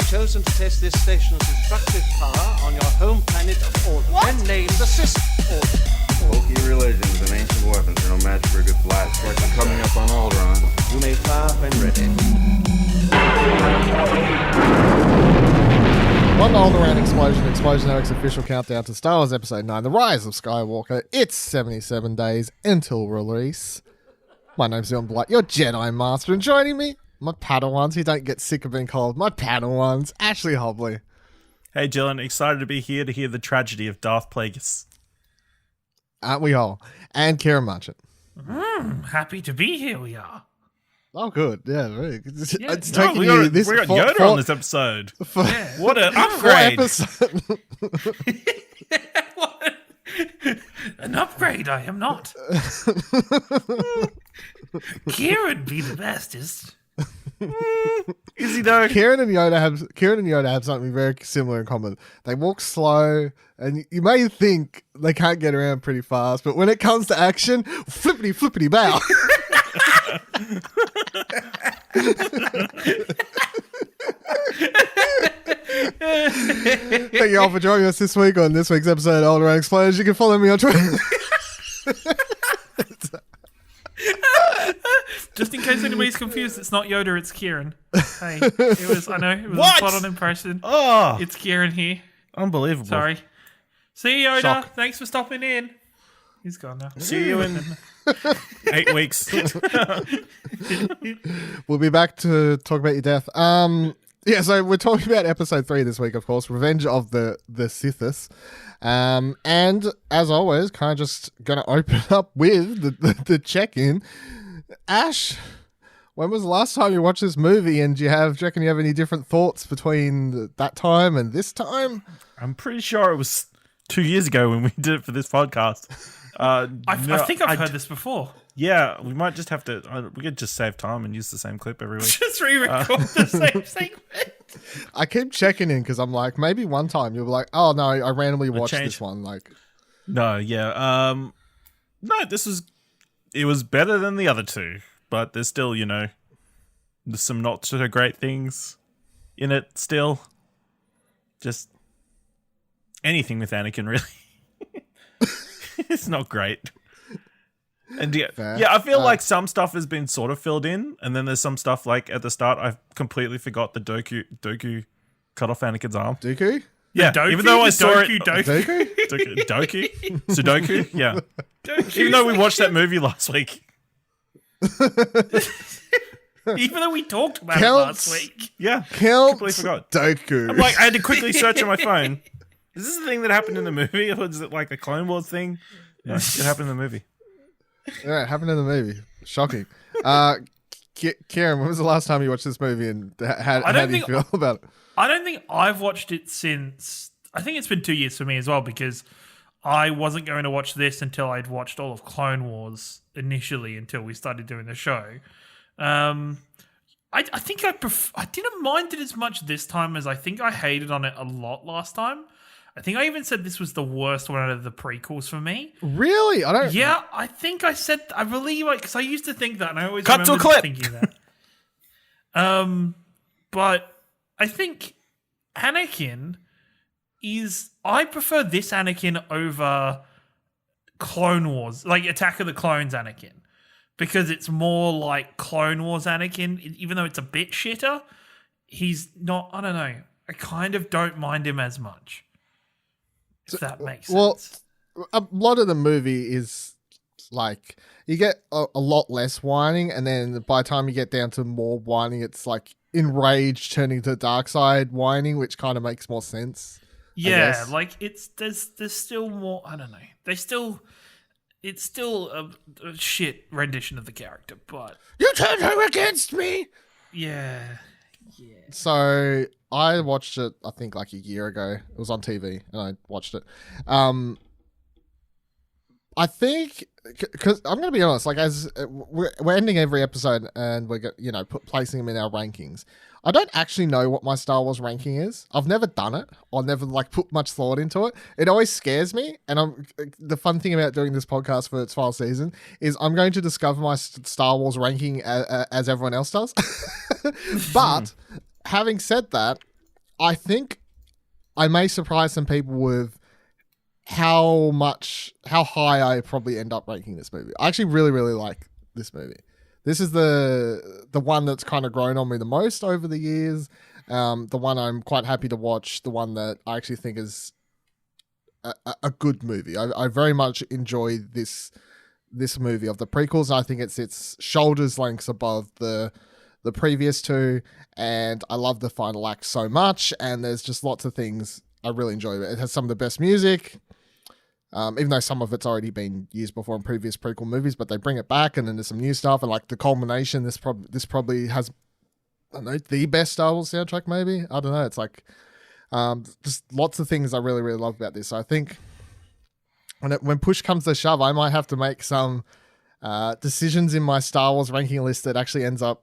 chosen to test this station's destructive power on your home planet of Order. Then name the Sith Order. Bulky religions and ancient weapons are no match for a good blast. Of course, I'm coming up on Alderaan. You may fire when ready. One Alderaan Explosion Eric's official countdown to Star Wars Episode 9, The Rise of Skywalker. It's 77 days until release. My name's Ciaran Blight, your Jedi Master, and joining me, my Padawans who don't get sick of being called my Padawans, Ashley Hobley. Hey Dylan, excited to be here to hear the tragedy of Darth Plagueis. Aren't we all? And Ciaran Marchant. Happy to be here, we are. Oh, good. Yeah, very good. Yeah. It's No, taking we you got this Yoda on this episode. Yeah. What an four upgrade! episode. An upgrade, I am not. Ciaran be the bestest. Is he though? Ciaran and Yoda have something very similar in common. They walk slow, and you may think they can't get around pretty fast, but when it comes to action, flippity bow. Thank you all for joining us this week on this week's episode of Alderaan Explosion. You can follow me on Twitter. Just in case anybody's confused, it's not Yoda, it's Ciaran. Hey, it was a What? spot-on impression. Oh, It's Ciaran here. unbelievable! Sorry. See you, Yoda. Shock. Thanks for stopping in. He's gone now. See you in 8 weeks. We'll be back to talk about your death. Yeah, so we're talking about episode 3 this week, of course, Revenge of the Sithis. And as always, kind of just going to open up with the check-in. Ash, when was the last time you watched this movie, and do you reckon you have any different thoughts between that time and this time? I'm pretty sure it was 2 years ago when we did it for this podcast. I think I've heard this before. Yeah, we might just have to. We could just save time and use the same clip every week. Just re-record the same segment. I keep checking in because I'm like, maybe one time you'll be like, oh no, I randomly watched this one. Like, No, yeah, no, it was better than the other two, but there's still, there's some not so great things in it still. Just anything with Anakin, really. It's not great. And yeah, I feel like some stuff has been sort of filled in, and then there's some stuff like at the start I completely forgot the Doku cut off Anakin's arm. Dooku? Yeah, Doku? even though I saw Doku? it. Doku? Sudoku? Yeah. Even though we watched that movie last week. Even though we talked about it last week. Yeah. Count completely forgot. Doku. I'm like, I had to quickly search on my phone. Is this the thing that happened in the movie, or is it like a Clone Wars thing? No, it happened in the movie. Yeah, it happened in the movie. Shocking. Ciaran, when was the last time you watched this movie, and how do you feel about it? I don't think I've watched it since... I think it's been 2 years for me as well, because I wasn't going to watch this until I'd watched all of Clone Wars initially, until we started doing the show. I think I didn't mind it as much this time as I think I hated on it a lot last time. I think I even said this was the worst one out of the prequels for me. Really? I don't... Yeah, I think I said... I really like... Because I used to think that, and I always Cut to a remember clip. thinking that. But I think Anakin is... I prefer this Anakin over Clone Wars, like Attack of the Clones Anakin. Because it's more like Clone Wars Anakin, even though it's a bit shitter. He's not... I don't know. I kind of don't mind him as much. If that makes sense. Well, a lot of the movie is like you get a lot less whining, and then by the time you get down to more whining, it's like enraged turning to dark side whining, which kind of makes more sense. Yeah, like there's still more. I don't know. It's still a shit rendition of the character, but You turned her against me. yeah. So I watched it, I think, like a year ago. It was on TV, and I watched it. I think, because I'm going to be honest, like as we're ending every episode, and we're placing them in our rankings. I don't actually know what my Star Wars ranking is. I've never done it. I've never put much thought into it. It always scares me. And the fun thing about doing this podcast for its final season is I'm going to discover my Star Wars ranking as everyone else does. But having said that, I think I may surprise some people with how high I probably end up ranking this movie. I actually really, really like this movie. This is the one that's kind of grown on me the most over the years. The one I'm quite happy to watch. The one that I actually think is a good movie. I very much enjoy this movie of the prequels. I think it sits shoulders lengths above the previous two, and I love the final act so much. And there's just lots of things I really enjoy. It has some of the best music. Even though some of it's already been used before in previous prequel movies, but they bring it back, and then there's some new stuff, and like the culmination, this probably has, I don't know, the best Star Wars soundtrack, maybe. I don't know. It's like just lots of things I really, really love about this. So I think when push comes to shove, I might have to make some decisions in my Star Wars ranking list that actually ends up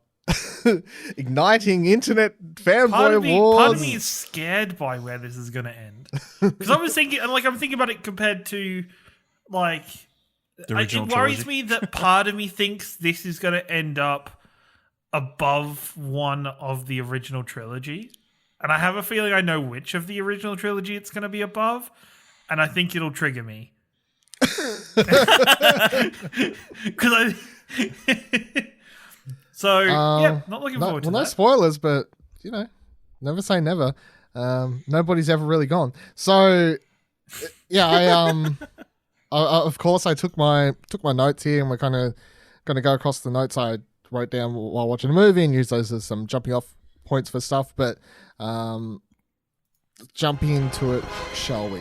igniting internet fanboy wars. Part of me is scared by where this is going to end, because I'm thinking about it compared to like The original it worries trilogy. me that part of me thinks this is going to end up above one of the original trilogy, and I have a feeling I know which of the original trilogy it's going to be above, and I think it'll trigger me because I. So, yeah, not looking forward to that. No spoilers, but, never say never. Nobody's ever really gone. So, yeah, I of course, I took my notes here, and we're kind of going to go across the notes I wrote down while watching a movie and use those as some jumping off points for stuff. But jumping into it, shall we?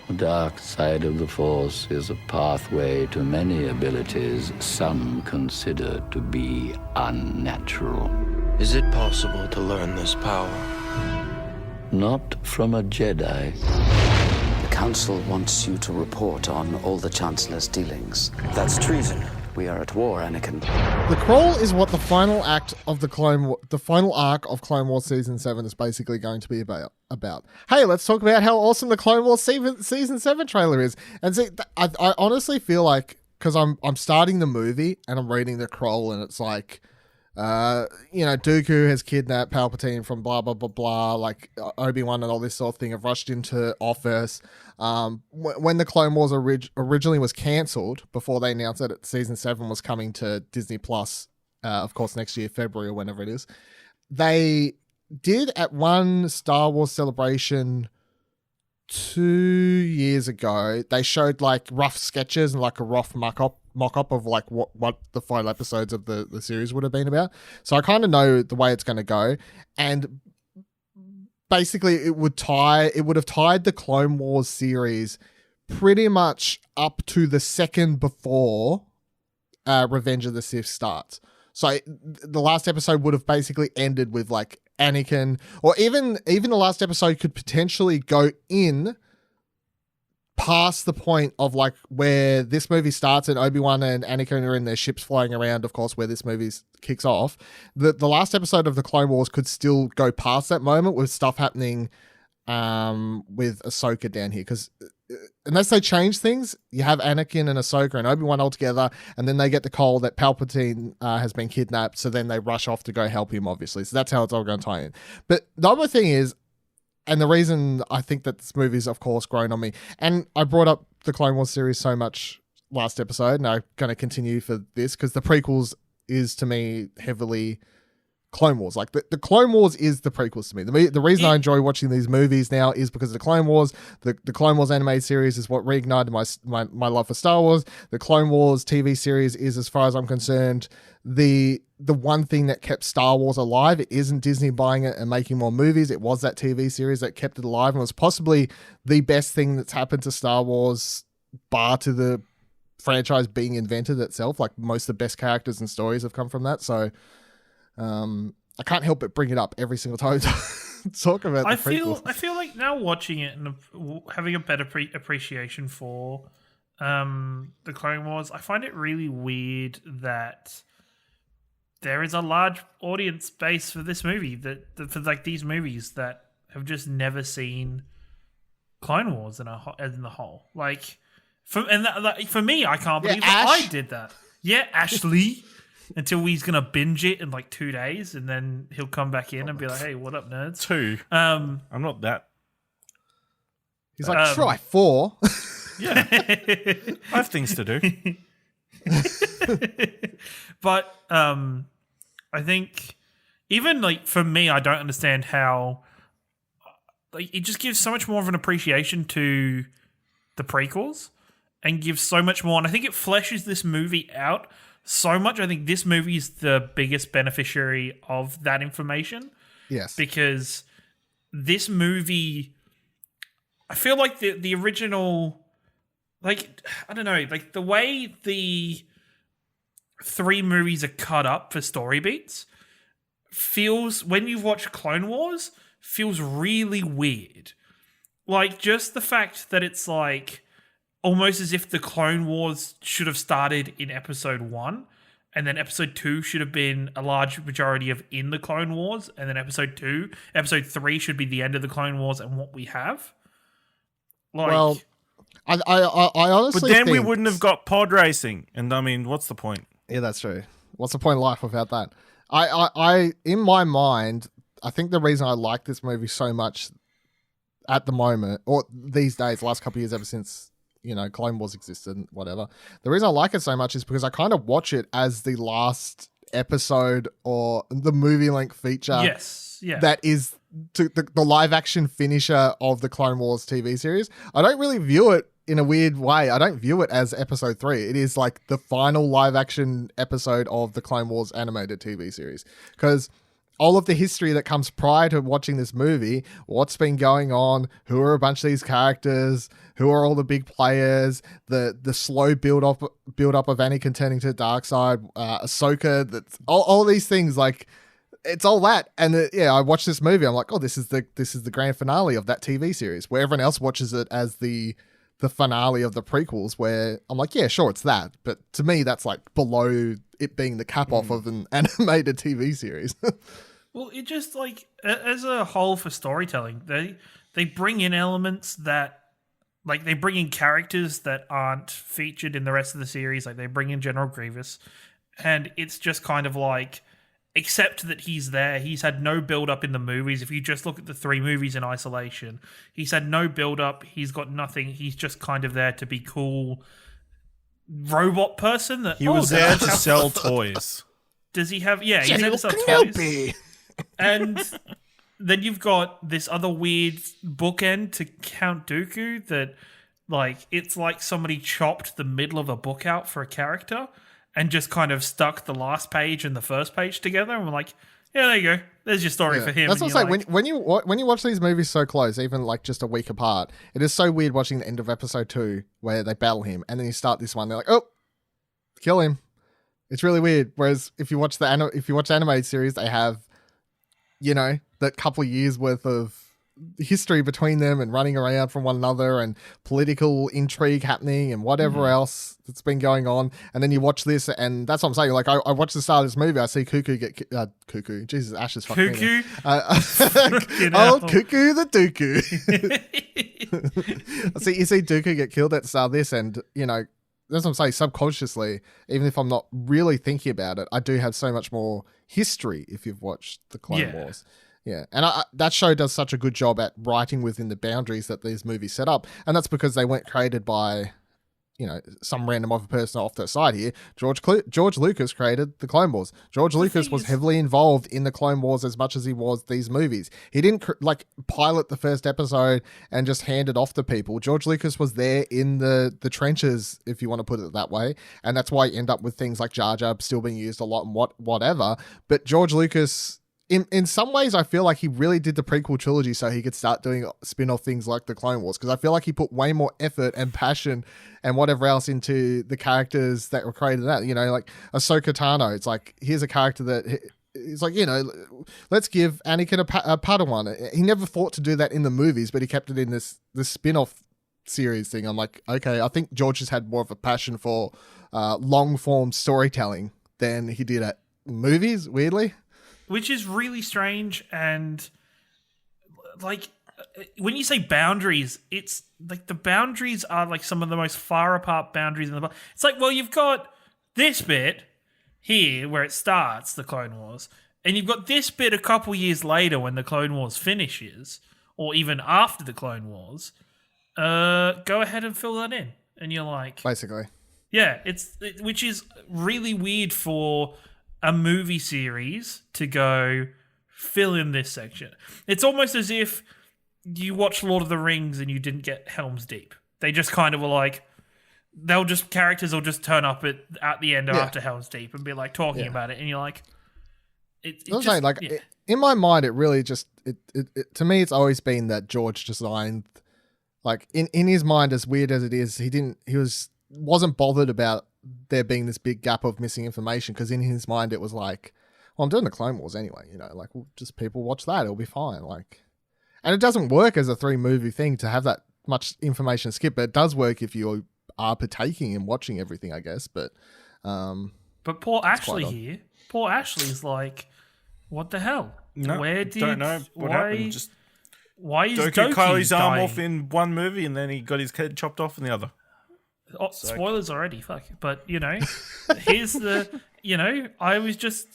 The dark side of the Force is a pathway to many abilities some consider to be unnatural. Is it possible to learn this power? Not from a Jedi. The Council wants you to report on all the Chancellor's dealings. That's treason. We are at war, Anakin. The Crawl is what the final act of the final arc of Clone Wars Season 7 is basically going to be about. Hey, let's talk about how awesome the Clone Wars Season 7 trailer is. And see, I honestly feel like, because I'm starting the movie and I'm reading the Crawl, and it's like, Dooku has kidnapped Palpatine from blah, blah, blah, blah, like Obi-Wan and all this sort of thing have rushed into office. When the Clone Wars originally was cancelled, before they announced that Season 7 was coming to Disney Plus, of course, next year, February or whenever it is, they did at one Star Wars celebration 2 years ago, they showed like rough sketches and like a rough mock-up of like what the final episodes of the series would have been about. So I kind of know the way it's going to go. And basically it would have tied the Clone Wars series pretty much up to the second before Revenge of the Sith starts. So the last episode would have basically ended with like Anakin, or even the last episode could potentially go in past the point of like where this movie starts and Obi-Wan and Anakin are in their ships flying around, of course, where this movie kicks off. The last episode of the Clone Wars could still go past that moment with stuff happening with Ahsoka down here, because unless they change things, you have Anakin and Ahsoka and Obi-Wan all together, and then they get the call that Palpatine has been kidnapped, so then they rush off to go help him, obviously. So that's how it's all going to tie in. But the other thing is, and the reason I think that this movie's, of course, grown on me, and I brought up the Clone Wars series so much last episode, and I'm going to continue for this, because the prequels is, to me, heavily Clone Wars. Like, the Clone Wars is the prequels to me. The reason I enjoy watching these movies now is because of the Clone Wars. The Clone Wars animated series is what reignited my love for Star Wars. The Clone Wars TV series is, as far as I'm concerned, the one thing that kept Star Wars alive. It isn't Disney buying it and making more movies. It was that TV series that kept it alive, and was possibly the best thing that's happened to Star Wars, bar to the franchise being invented itself. Like, most of the best characters and stories have come from that. So I can't help but bring it up every single time I talk about the prequels. I feel like now watching it and having a better appreciation for the Clone Wars, I find it really weird that there is a large audience base for this movie, for like these movies that have just never seen Clone Wars in the whole. Like, for me, I can't believe that I did that. Yeah, Ashley. until he's gonna binge it in like 2 days, and then he'll come back in and be like, "Hey, what up, nerds?" 2. I'm not that. He's like, try 4. Yeah, I have things to do. But I think even like for me, I don't understand how like it just gives so much more of an appreciation to the prequels and gives so much more. And I think it fleshes this movie out so much. I think this movie is the biggest beneficiary of that information. Yes. Because this movie, I feel like the original, like, I don't know, like the way the 3 movies are cut up for story beats feels, when you watch Clone Wars, feels really weird. Like, just the fact that it's like almost as if the Clone Wars should have started in episode 1, and then episode 2 should have been a large majority of in the Clone Wars, and then episode 3 should be the end of the Clone Wars and what we have. Like, well, I honestly But then we think- wouldn't have got pod racing, and I mean, what's the point? Yeah, that's true. What's the point of life without that? I in my mind, I think the reason I like this movie so much at the moment, or these days, the last couple of years, ever since, Clone Wars existed and whatever, the reason I like it so much is because I kind of watch it as the last episode or the movie length feature. yes, yeah. That is the live action finisher of the Clone Wars TV series. I don't really view it in a weird way. I don't view it as episode 3. It is like the final live action episode of the Clone Wars animated TV series. Because all of the history that comes prior to watching this movie, what's been going on, who are a bunch of these characters, who are all the big players, the slow build up of Anakin turning to the dark side, Ahsoka, that's all these things, like, it's all that. And I watched this movie, I'm like, oh, this is the grand finale of that TV series, where everyone else watches it as the finale of the prequels, where I'm like, yeah, sure, it's that. But to me, that's like below it being the cap off of an animated TV series. Well, it just, like, as a whole for storytelling, they bring in elements that, like, they bring in characters that aren't featured in the rest of the series. Like, they bring in General Grievous, and it's just kind of like, except that he's there, he's had no build-up in the movies. If you just look at the 3 movies in isolation, he's had no build-up, he's got nothing, he's just kind of there to be cool robot person. That He was there to sell toys. Does he have... Yeah, he's there to sell toys. And then you've got this other weird bookend to Count Dooku that, like, it's like somebody chopped the middle of a book out for a character and just kind of stuck the last page and the first page together, and we're like, yeah, there you go. There's your story for him. That's and what I'm you're saying. When you watch these movies so close, even like just a week apart, it is so weird watching the end of episode 2 where they battle him, and then you start this one, they're like, oh, kill him. It's really weird. Whereas if you watch the animated series, they have, that couple of years worth of history between them and running around from one another and political intrigue happening and whatever else that's been going on. And then you watch this, and that's what I'm saying. Like, I watch the start of this movie, I see Cuckoo get Cuckoo. Jesus, Ash is fucking Cuckoo? Cuckoo the Dooku. You see Dooku get killed at the start of this, and that's what I'm saying. Subconsciously, even if I'm not really thinking about it, I do have so much more history if you've watched the Clone Wars. Yeah, and that show does such a good job at writing within the boundaries that these movies set up, and that's because they weren't created by, some random other person off the side here. George Lucas created the Clone Wars. George Lucas was heavily involved in the Clone Wars as much as he was these movies. He didn't pilot the first episode and just hand it off to people. George Lucas was there in the trenches, if you want to put it that way, and that's why you end up with things like Jar Jar still being used a lot and whatever. But George Lucas, in some ways, I feel like he really did the prequel trilogy so he could start doing spin-off things like the Clone Wars, because I feel like he put way more effort and passion and whatever else into the characters that were created. That, like Ahsoka Tano, it's like, here's a character that it's like, let's give Anakin a Padawan. He never thought to do that in the movies, but he kept it in this spin-off series thing. I'm like, okay, I think George has had more of a passion for long-form storytelling than he did at movies, weirdly. Which is really strange, and like when you say boundaries, it's like the boundaries are like some of the most far apart boundaries in the book. It's like, well, you've got this bit here where it starts, the Clone Wars, and you've got this bit a couple years later when the Clone Wars finishes, or even after the Clone Wars, go ahead and fill that in. And you're like... Basically. Yeah, which is really weird for a movie series to go fill in this section. It's almost as if you watch Lord of the Rings and you didn't get Helm's Deep. They just kind of were like... Characters will just turn up at the end after Helm's Deep and be like talking about it, and you're like... In my mind, it really just it to me, it's always been that George designed, like in his mind, as weird as it is, wasn't bothered about there being this big gap of missing information, because in his mind it was like, well, I'm doing the Clone Wars anyway, like well, just people watch that, it'll be fine, like, and it doesn't work as a 3-movie thing to have that much information skip, but it does work if you are partaking and watching everything, I guess, but poor Ashley poor Ashley's like, what the hell? No, don't know what happened. Why is Doku cut his arm dying? off in one movie and then he got his head chopped off in the other. Oh, spoilers already, fuck. But, here's the, I was just,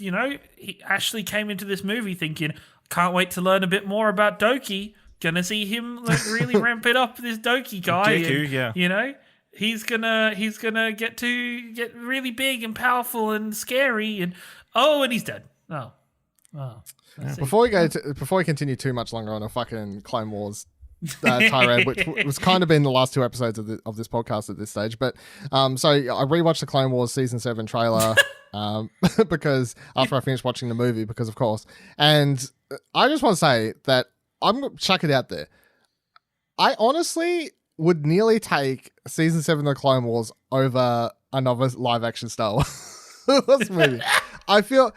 Ashley came into this movie thinking, can't wait to learn a bit more about Doki. Gonna see him really ramp it up, this Doki guy. Dooku, yeah. He's gonna get really big and powerful and scary, and he's dead. Oh. Before we continue too much longer on a fucking Clone Wars tirade, which was kind of been the last 2 episodes of this podcast at this stage, but so I rewatched the Clone Wars season 7 trailer because after I finished watching the movie, because of course, and I just want to say that I'm gonna chuck it out there. I honestly would nearly take season 7 of the Clone Wars over another live action Star Wars movie. I feel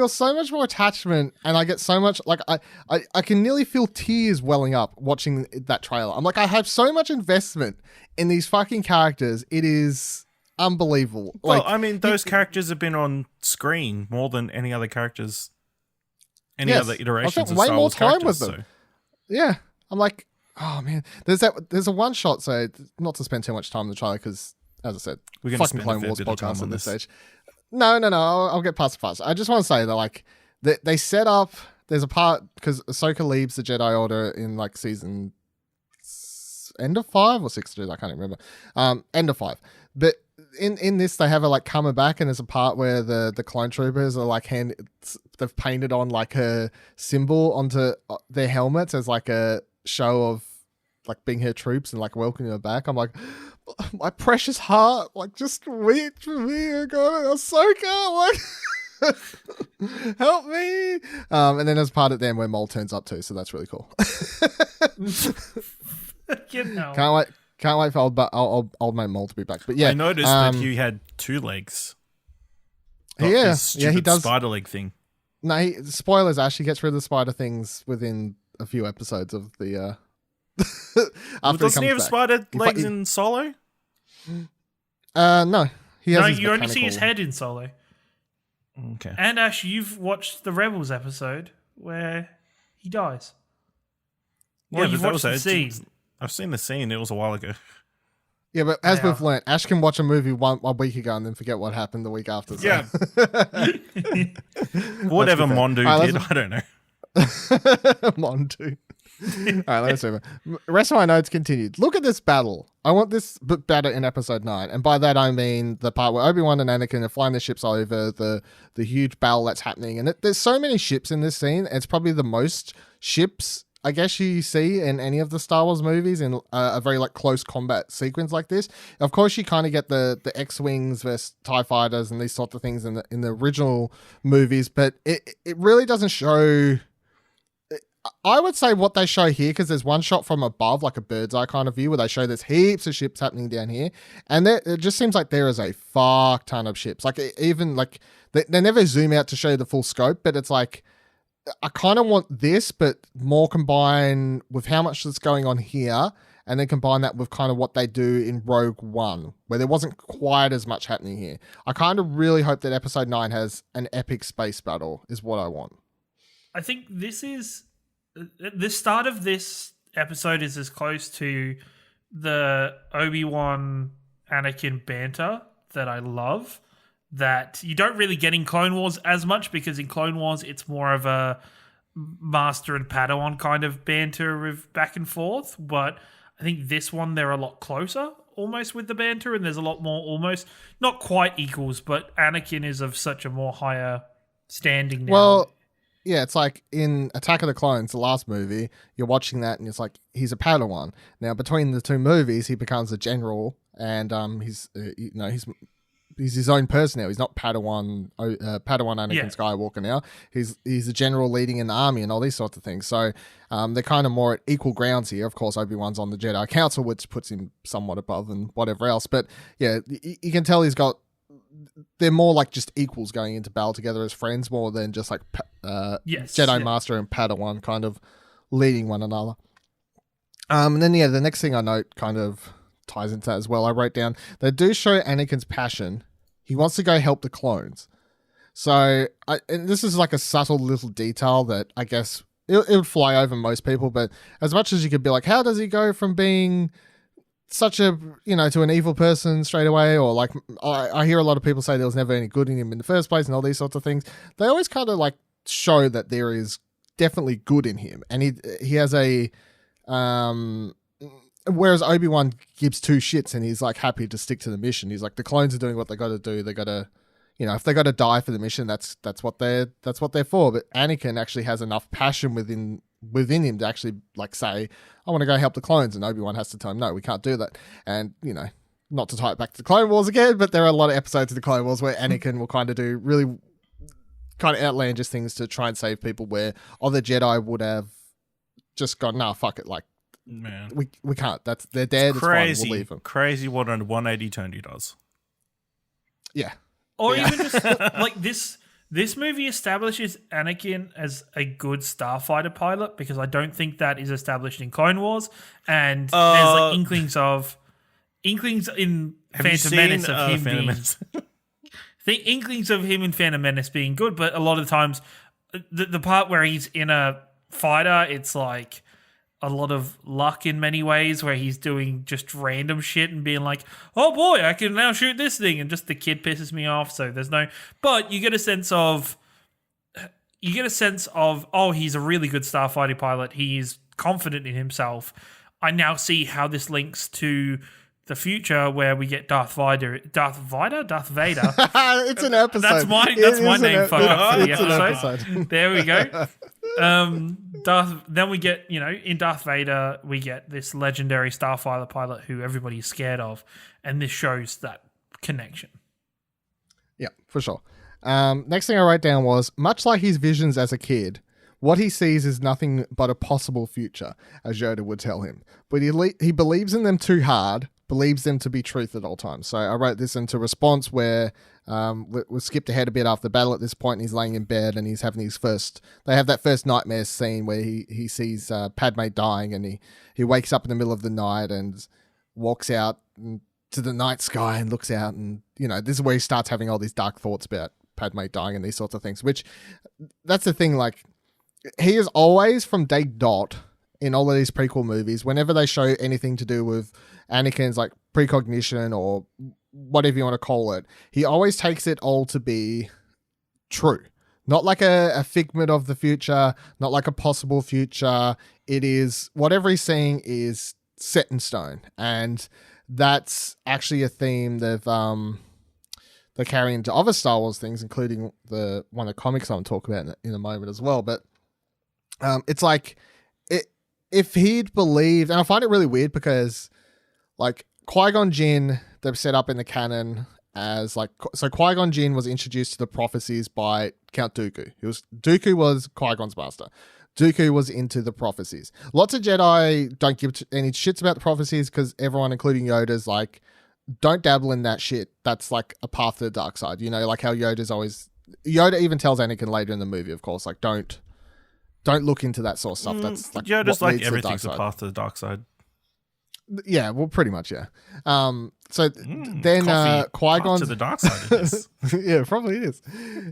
so much more attachment, and I get so much, like, I can nearly feel tears welling up watching that trailer. I'm like, I have so much investment in these fucking characters. It is unbelievable. Well, I mean, those characters have been on screen more than any other characters, other iterations of way Star more Wars time characters. with them. Yeah, I'm like, oh man, there's a one shot. So not to spend too much time in the trailer, because as I said, we're going to fucking spend Clone a fair Wars bit of time podcast on at this this stage. No, I'll get past it fast. I just want to say that, like, they set up. There's a part because Ahsoka leaves the Jedi Order in like season end of 5 or 6. I can't even remember. End of 5. But in this, they have her like coming back, and there's a part where the clone troopers are like they've painted on like her symbol onto their helmets as like a show of like being her troops and like welcoming her back. I'm like, my precious heart, like, just weep for me. I got it, Ahsoka, like, help me. And then there's part at the end where Maul turns up too, so that's really cool. Can't wait for old mate Maul to be back. But yeah, I noticed that he had 2 legs. Yeah, he does spider leg thing. No, spoilers. Ash, he gets rid of the spider things within a few episodes of the. Doesn't he have spider legs in Solo? No. He has you only see his head in Solo. Okay. And Ash, you've watched the Rebels episode where he dies. Well, yeah, you've watched the scene. I've seen the scene. It was a while ago. Yeah, but as we've learnt, Ash can watch a movie one week ago and then forget what happened the week after. So. Yeah. Whatever Mondu did, I don't know. Mondu. All right, let's move on. The rest of my notes continued. Look at this battle. I want this battle in episode 9. And by that, I mean the part where Obi-Wan and Anakin are flying the ships over, the huge battle that's happening. And there's so many ships in this scene. It's probably the most ships, I guess, you see in any of the Star Wars movies in a very like close combat sequence like this. Of course, you kind of get the X-Wings versus TIE Fighters and these sorts of things in the original movies. But it really doesn't show... I would say what they show here, because there's one shot from above, like a bird's eye kind of view, where they show there's heaps of ships happening down here, and it just seems like there is a fuck ton of ships. Like, even like they never zoom out to show the full scope, but it's like I kind of want this, but more combined with how much that's going on here, and then combine that with kind of what they do in Rogue One, where there wasn't quite as much happening here. I kind of really hope that episode 9 has an epic space battle, is what I want. I think this is... The start of this episode is as close to the Obi-Wan Anakin banter that I love that you don't really get in Clone Wars as much, because in Clone Wars it's more of a Master and Padawan kind of banter of back and forth. But I think this one they're a lot closer almost with the banter, and there's a lot more almost not quite equals, but Anakin is of such a more higher standing now. Well, yeah, it's like in Attack of the Clones, the last movie, you're watching that and it's like he's a Padawan. Now between the two movies, he becomes a general, and he's he's his own person now. He's not Padawan Anakin Skywalker now. He's a general leading in the army and all these sorts of things. So they're kind of more at equal grounds here. Of course, Obi-Wan's on the Jedi Council, which puts him somewhat above and whatever else. But yeah, you can tell they're more like just equals going into battle together as friends, more than just like Jedi Master and Padawan kind of leading one another. And then the next thing I note kind of ties into that as well. I wrote down, they do show Anakin's passion. He wants to go help the clones. So, and this is like a subtle little detail that I guess it would fly over most people, but as much as you could be like, how does he go from being such a, to an evil person straight away? Or like, I hear a lot of people say there was never any good in him in the first place and all these sorts of things. They always kind of like show that there is definitely good in him. And he has a, whereas Obi-Wan gives two shits and he's like happy to stick to the mission. He's like, the clones are doing what they got to do. They got to, if they got to die for the mission, that's what they're for. But Anakin actually has enough passion within him to actually like say, I want to go help the clones, and Obi-Wan has to tell him, no, we can't do that. And not to tie it back to the Clone Wars again, but there are a lot of episodes of the Clone Wars where Anakin will kind of do really kind of outlandish things to try and save people, where other Jedi would have just gone, nah, fuck it, like, man, we can't. They're dead. It's fine. We'll leave them. Crazy what a 180 Tony does. Yeah. Or even just like this movie establishes Anakin as a good starfighter pilot, because I don't think that is established in Clone Wars, and there's like inklings in Phantom Menace of him being inklings of him in Phantom Menace being good, but a lot of times the part where he's in a fighter, it's like a lot of luck in many ways, where he's doing just random shit and being like, oh boy, I can now shoot this thing, and just the kid pisses me off. So there's no, but you get a sense of, oh, he's a really good starfighter pilot. He is confident in himself. I now see how this links to the future, where we get Darth Vader. It's an episode. That's my name. Fuck up for the episode. There we go. Then we get, in Darth Vader, we get this legendary starfighter pilot who everybody's scared of, and this shows that connection. Yeah, for sure. Next thing I wrote down was, much like his visions as a kid, what he sees is nothing but a possible future, as Yoda would tell him. But he believes in them too hard, believes them to be truth at all times. So I wrote this into response where we skipped ahead a bit after the battle at this point, and he's laying in bed and he's having they have that first nightmare scene where he sees Padme dying, and he wakes up in the middle of the night and walks out to the night sky and looks out, and this is where he starts having all these dark thoughts about Padme dying and these sorts of things, which that's the thing, like, he is always from day dot in all of these prequel movies, whenever they show anything to do with Anakin's like precognition or whatever you want to call it, he always takes it all to be true. Not like a figment of the future, not like a possible future. It is, whatever he's saying is set in stone. And that's actually a theme they carry into other Star Wars things, including the one of the comics I'm talking about in a moment as well. But it's like, if he'd believed, and I find it really weird because, like, Qui-Gon Jinn, they've set up in the canon as like, so Qui-Gon Jinn was introduced to the prophecies by Count Dooku. Dooku was Qui-Gon's master. Dooku was into the prophecies. Lots of Jedi don't give any shits about the prophecies because everyone, including Yoda's like, don't dabble in that shit. That's like a path to the dark side. Like how Yoda even tells Anakin later in the movie, of course, like, don't look into that sort of stuff. That's like, Yoda's like, everything's a path to the dark side. Yeah, well, pretty much, yeah. So then Qui-Gon to the dark side. It is. Yeah, probably is.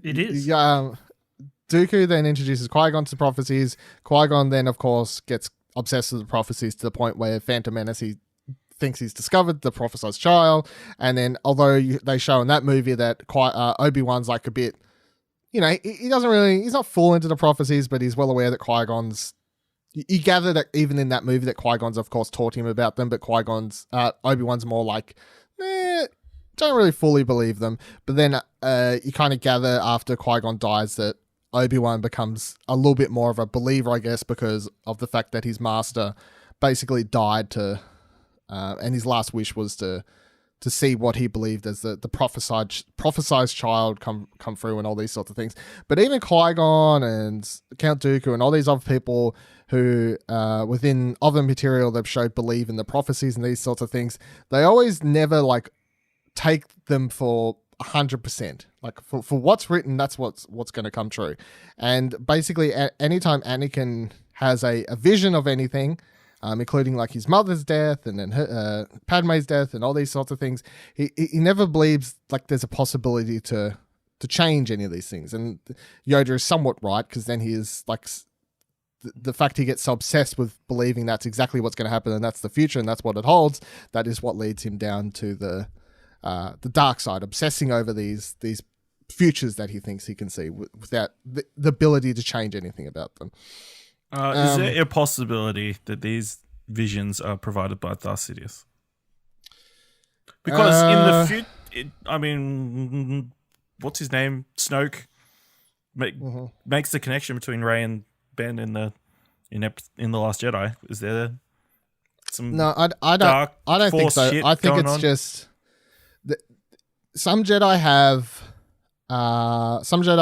It is. Dooku then introduces Qui-Gon to the prophecies. Qui-Gon then, of course, gets obsessed with the prophecies to the point where Phantom Menace, he thinks he's discovered the prophesized child. And then although they show in that movie that Obi-Wan's like a bit, you know, he doesn't really, he's not full into the prophecies, but he's well aware that Qui-Gon's, you gather that even in that movie that Qui-Gon's of course taught him about them, but Obi-Wan's more like, don't really fully believe them. But then you kind of gather after Qui-Gon dies that Obi-Wan becomes a little bit more of a believer, I guess, because of the fact that his master basically died and his last wish was to see what he believed as the prophesized child come through and all these sorts of things. But even Qui-Gon and Count Dooku and all these other people who within other material they've showed believe in the prophecies and these sorts of things, they always never like take them for 100%. Like for what's written, that's what's going to come true. And basically anytime Anakin has a vision of anything, including like his mother's death and then Padme's death and all these sorts of things, he never believes like there's a possibility to change any of these things. And Yoda is somewhat right, because then he is like the fact he gets so obsessed with believing that's exactly what's going to happen and that's the future and that's what it holds, that is what leads him down to the dark side, obsessing over these futures that he thinks he can see without the ability to change anything about them. Is there a possibility that these visions are provided by Darth Sidious? Because in the future, I mean, what's his name? Snoke makes the connection between Rey and Ben in the Last Jedi. Is there some I don't think so. I think it's just some Jedi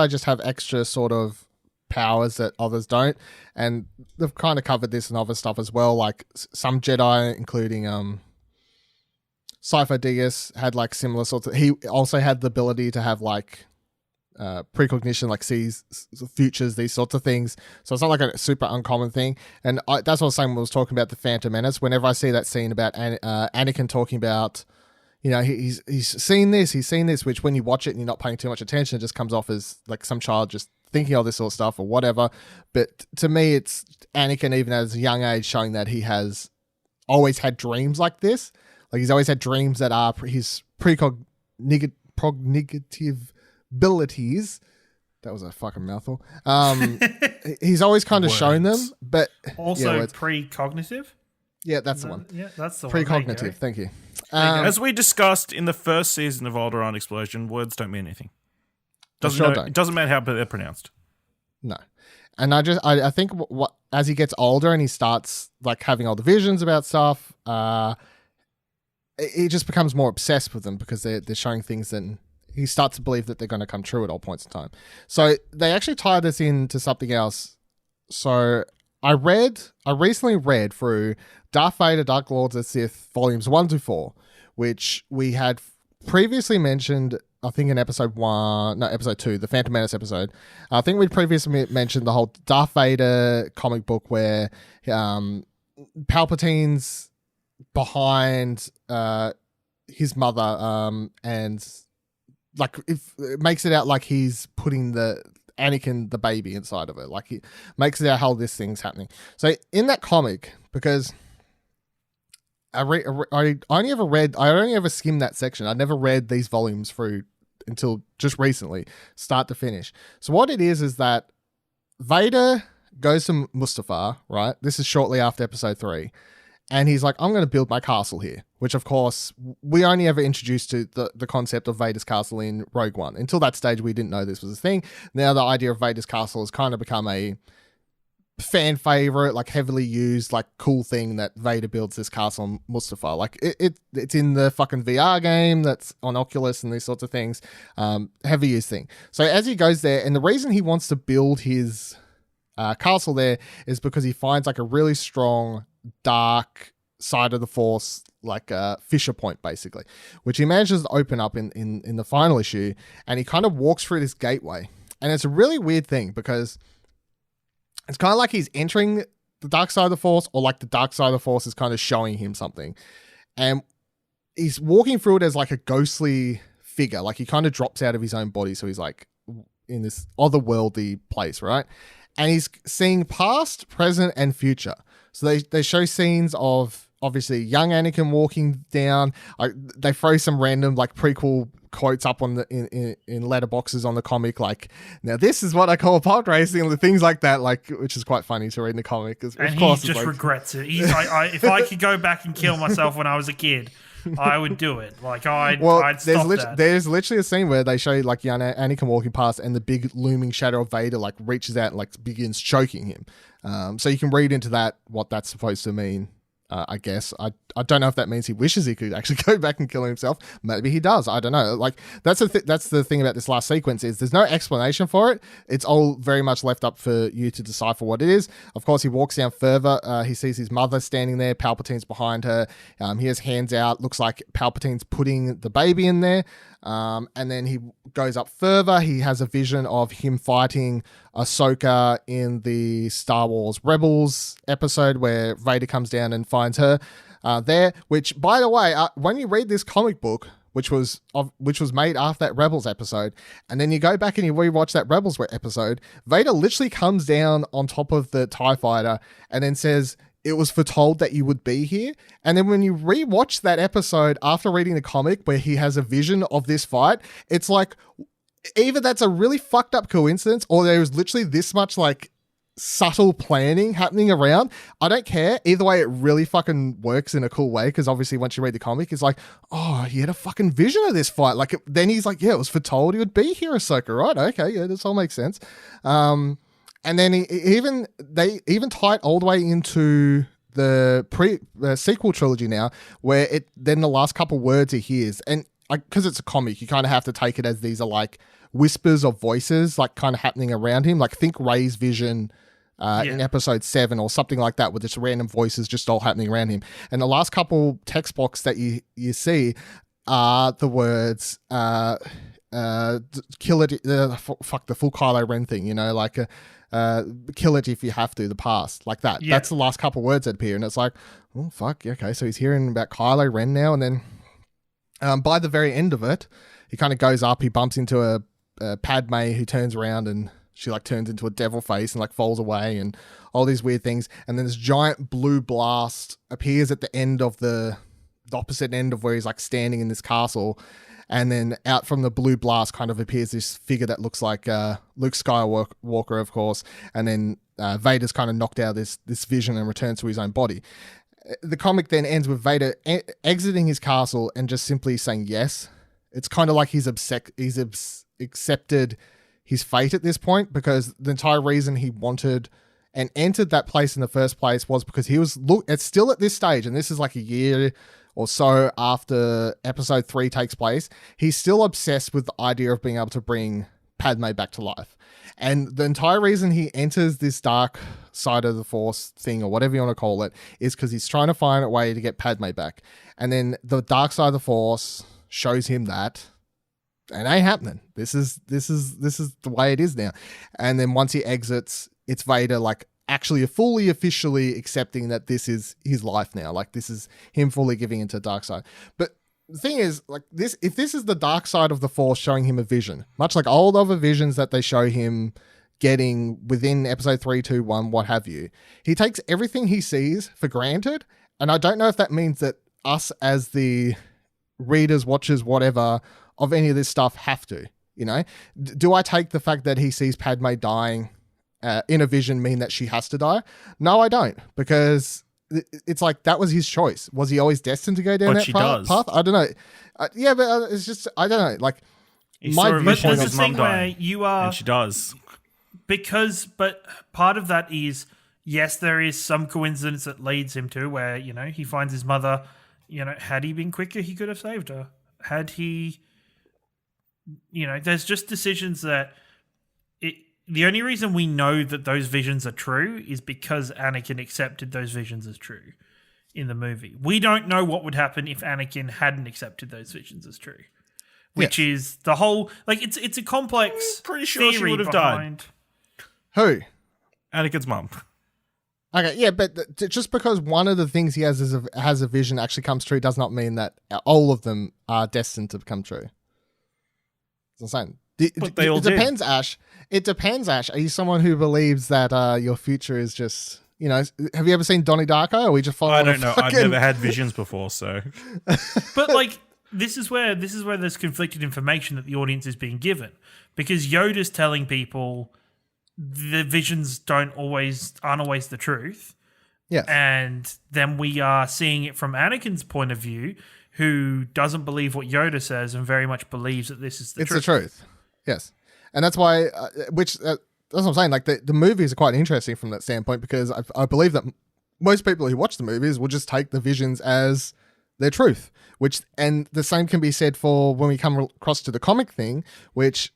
just have extra sort of powers that others don't, and they've kind of covered this and other stuff as well. Like some Jedi, including Sifo Dyas, had like similar sorts of. He also had the ability to have like precognition, like sees futures, these sorts of things. So it's not like a super uncommon thing. And that's what I was saying when I was talking about the Phantom Menace. Whenever I see that scene about Anakin talking about, you know, he's seen this, which when you watch it and you're not paying too much attention, it just comes off as like some child just thinking all this sort of stuff or whatever. But to me, it's Anakin, even at a young age, showing that he has always had dreams like this. Like he's always had dreams that are his precognitive abilities. That was a fucking mouthful. He's always kind of shown them, but also precognitive. Yeah, that's the one. Yeah, that's the precognitive. one. Thank you. As we discussed in the first season of Alderaan Explosion, words don't mean anything. It doesn't matter how they're pronounced. No. And I think what as he gets older and he starts like having all the visions about stuff, he just becomes more obsessed with them because they're showing things, and he starts to believe that they're going to come true at all points in time. So they actually tie this into something else. So I recently read through Darth Vader, Dark Lords of the Sith, volumes 1-4, which we had previously mentioned, I think in episode 2, the Phantom Menace episode. I think we'd previously mentioned the whole Darth Vader comic book where Palpatine's behind his mother, and like it makes it out like he's putting the Anakin, the baby, inside of it. Like he makes it out how this thing's happening. So in that comic, because I only ever skimmed that section. I never read these volumes through until just recently, start to finish. So what it is that Vader goes to Mustafar, right? This is shortly after episode 3. And he's like, I'm going to build my castle here, which of course we only ever introduced to the concept of Vader's castle in Rogue One. Until that stage, we didn't know this was a thing. Now the idea of Vader's castle has kind of become a fan favorite, like heavily used, like cool thing that Vader builds this castle on Mustafar. Like it's in the fucking VR game that's on Oculus and these sorts of things. Heavy used thing. So as he goes there, and the reason he wants to build his castle there is because he finds like a really strong dark side of the Force, like a fissure point basically, which he manages to open up in the final issue, and he kind of walks through this gateway. And it's a really weird thing because it's kind of like he's entering the dark side of the Force, or like the dark side of the Force is kind of showing him something. And he's walking through it as like a ghostly figure. Like he kind of drops out of his own body. So he's like in this otherworldly place, right? And he's seeing past, present, and future. So they show scenes of obviously young Anakin walking down. They throw some random like prequel quotes up on the in letterboxes on the comic, like, now this is what I call pod racing, and things like that, like, which is quite funny to read in the comic. And he just regrets it. He's like, if I could go back and kill myself when I was a kid, I would do it. Like, I'd stop that. There's literally a scene where they show like young Anakin walking past, and the big looming shadow of Vader like reaches out and like begins choking him. So you can read into that what that's supposed to mean. I guess I don't know if that means he wishes he could actually go back and kill himself. Maybe he does. I don't know. Like, that's the thing about this last sequence, is there's no explanation for it. It's all very much left up for you to decipher what it is. Of course, he walks down further. He sees his mother standing there. Palpatine's behind her. He has hands out. Looks like Palpatine's putting the baby in there. And then he goes up further. He has a vision of him fighting Ahsoka in the Star Wars Rebels episode where Vader comes down and finds her there. Which, by the way, when you read this comic book, which was made after that Rebels episode, and then you go back and you rewatch that Rebels episode, Vader literally comes down on top of the TIE fighter and then says, "It was foretold that you would be here." And then when you rewatch that episode after reading the comic where he has a vision of this fight, it's like, either that's a really fucked up coincidence, or there was literally this much like subtle planning happening around. I don't care. Either way, it really fucking works in a cool way, because obviously once you read the comic, it's like, oh, he had a fucking vision of this fight. Like, then he's like, yeah, it was foretold he would be here, Ahsoka, right? Okay, yeah, this all makes sense. And then they even tie it all the way into the sequel trilogy now, where then the last couple words he hears, and because it's a comic, you kind of have to take it as these are like whispers of voices, like kind of happening around him. Like, think Rey's vision in episode 7 or something like that, with just random voices just all happening around him. And the last couple text box that you see are the words kill it, fuck the full Kylo Ren thing, you know, like kill it if you have to, the past, like that. That's the last couple words that appear, and it's like, oh fuck, okay, so he's hearing about Kylo Ren now. And then by the very end of it, he kind of goes up, he bumps into a Padme, who turns around and she like turns into a devil face and like falls away and all these weird things. And then this giant blue blast appears at the end of the opposite end of where he's like standing in this castle. And then out from the blue blast kind of appears this figure that looks like Luke Skywalker, of course. And then Vader's kind of knocked out this vision and returns to his own body. The comic then ends with Vader exiting his castle and just simply saying yes. It's kind of like he's accepted his fate at this point, because the entire reason he wanted and entered that place in the first place was because he was it's still at this stage, and this is like a year or so after episode 3 takes place, he's still obsessed with the idea of being able to bring Padme back to life. And the entire reason he enters this dark side of the Force thing, or whatever you want to call it, is because he's trying to find a way to get Padme back. And then the dark side of the Force shows him that it ain't happening. This is the way it is now. And then once he exits, it's Vader like actually fully officially accepting that this is his life now. Like, this is him fully giving into the dark side. But the thing is, like, if this is the dark side of the Force showing him a vision, much like all other visions that they show him getting within episode 3, 2, 1, what have you, he takes everything he sees for granted. And I don't know if that means that us as the readers, watchers, whatever, of any of this stuff have to, you know? Do I take the fact that he sees Padme dying in a vision mean that she has to die? No, I don't, because it's like that was his choice. Was he always destined to go down that path? I don't know. Yeah, but it's just, I don't know. Like, my viewpoint there's a thing where you are, and she does, but part of that is, yes, there is some coincidence that leads him to where, you know, he finds his mother. You know, had he been quicker, he could have saved her. Had he, you know, there's just decisions that the only reason we know that those visions are true is because Anakin accepted those visions as true in the movie. We don't know what would happen if Anakin hadn't accepted those visions as true, which is the whole, like, it's a complex. Pretty sure she would have died. Who? Anakin's mum. Okay, yeah, but just because one of the things he has a vision actually comes true does not mean that all of them are destined to come true. That's what I'm saying. But they all depends, Ash. It depends, Ash. Are you someone who believes that your future is just You know, have you ever seen Donnie Darko? Or we just follow? I don't know. I've never had visions before, so. But like, this is where there's conflicted information that the audience is being given, because Yoda's telling people the visions aren't always the truth. Yes. And then we are seeing it from Anakin's point of view, who doesn't believe what Yoda says and very much believes that this is the truth. It's the truth. Yes. And that's why, that's what I'm saying. Like, the movies are quite interesting from that standpoint, because I believe that most people who watch the movies will just take the visions as their truth, and the same can be said for when we come across to the comic thing, which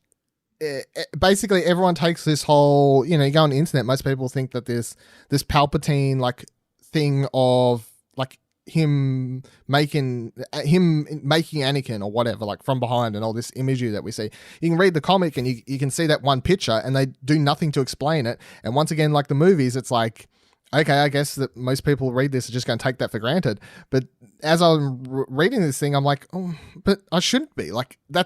basically everyone takes this whole, you go on the internet, most people think that this Palpatine like thing of like him making Anakin or whatever, like from behind, and all this imagery that we see. You can read the comic and you can see that one picture, and they do nothing to explain it. And once again, like the movies, it's like, okay, I guess that most people read this are just going to take that for granted. But as I'm reading this thing, I'm like, oh, but I shouldn't be. Like, I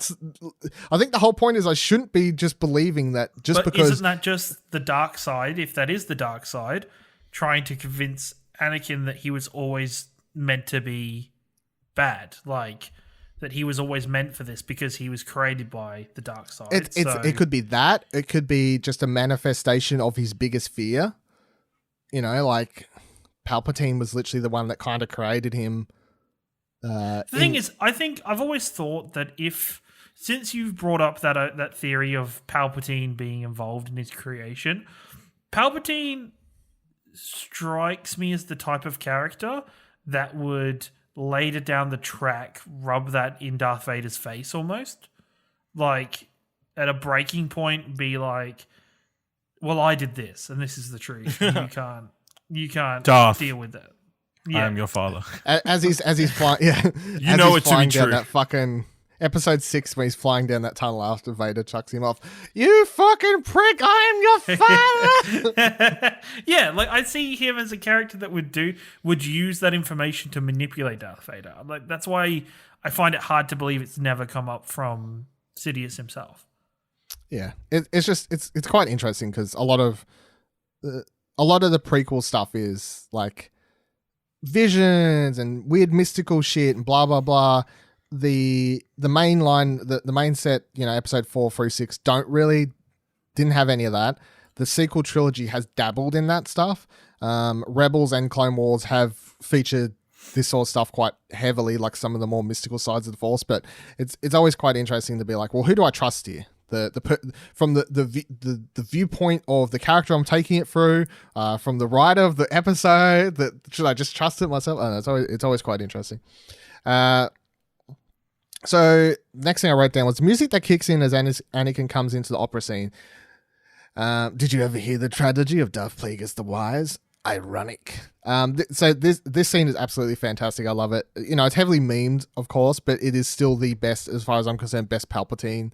think the whole point is I shouldn't be just believing that because... isn't that just the dark side, if that is the dark side, trying to convince Anakin that he was always meant to be bad? Like, that he was always meant for this because he was created by the dark side. It could be that. It could be just a manifestation of his biggest fear. Like Palpatine was literally the one that kind of created him. The thing is, I think I've always thought that since you've brought up that theory of Palpatine being involved in his creation, Palpatine strikes me as the type of character that would later down the track rub that in Darth Vader's face almost. Like, at a breaking point, be like, well, I did this, and this is the truth. And you can't Darth, deal with that. I am your father. As he's flying, yeah. You know it to be down true. that fucking episode 6 when he's flying down that tunnel after Vader chucks him off. You fucking prick! I am your father. Yeah, like I see him as a character that would use that information to manipulate Darth Vader. Like, that's why I find it hard to believe it's never come up from Sidious himself. Yeah, it's quite interesting because a lot of the prequel stuff is like visions and weird mystical shit and blah blah blah. The main line, the main set, episode 4 through 6 didn't have any of that. The sequel trilogy has dabbled in that stuff. Rebels and Clone Wars have featured this sort of stuff quite heavily, like some of the more mystical sides of the Force. But it's always quite interesting to be like, well, who do I trust here? From the viewpoint of the character I'm taking it through, from the writer of the episode, should I just trust it myself? I don't know, it's always quite interesting. So next thing I wrote down was music that kicks in as Anakin comes into the opera scene. Did you ever hear the tragedy of Darth Plagueis the Wise? Ironic. So this scene is absolutely fantastic. I love it. It's heavily memed, of course, but it is still the best, as far as I'm concerned, best Palpatine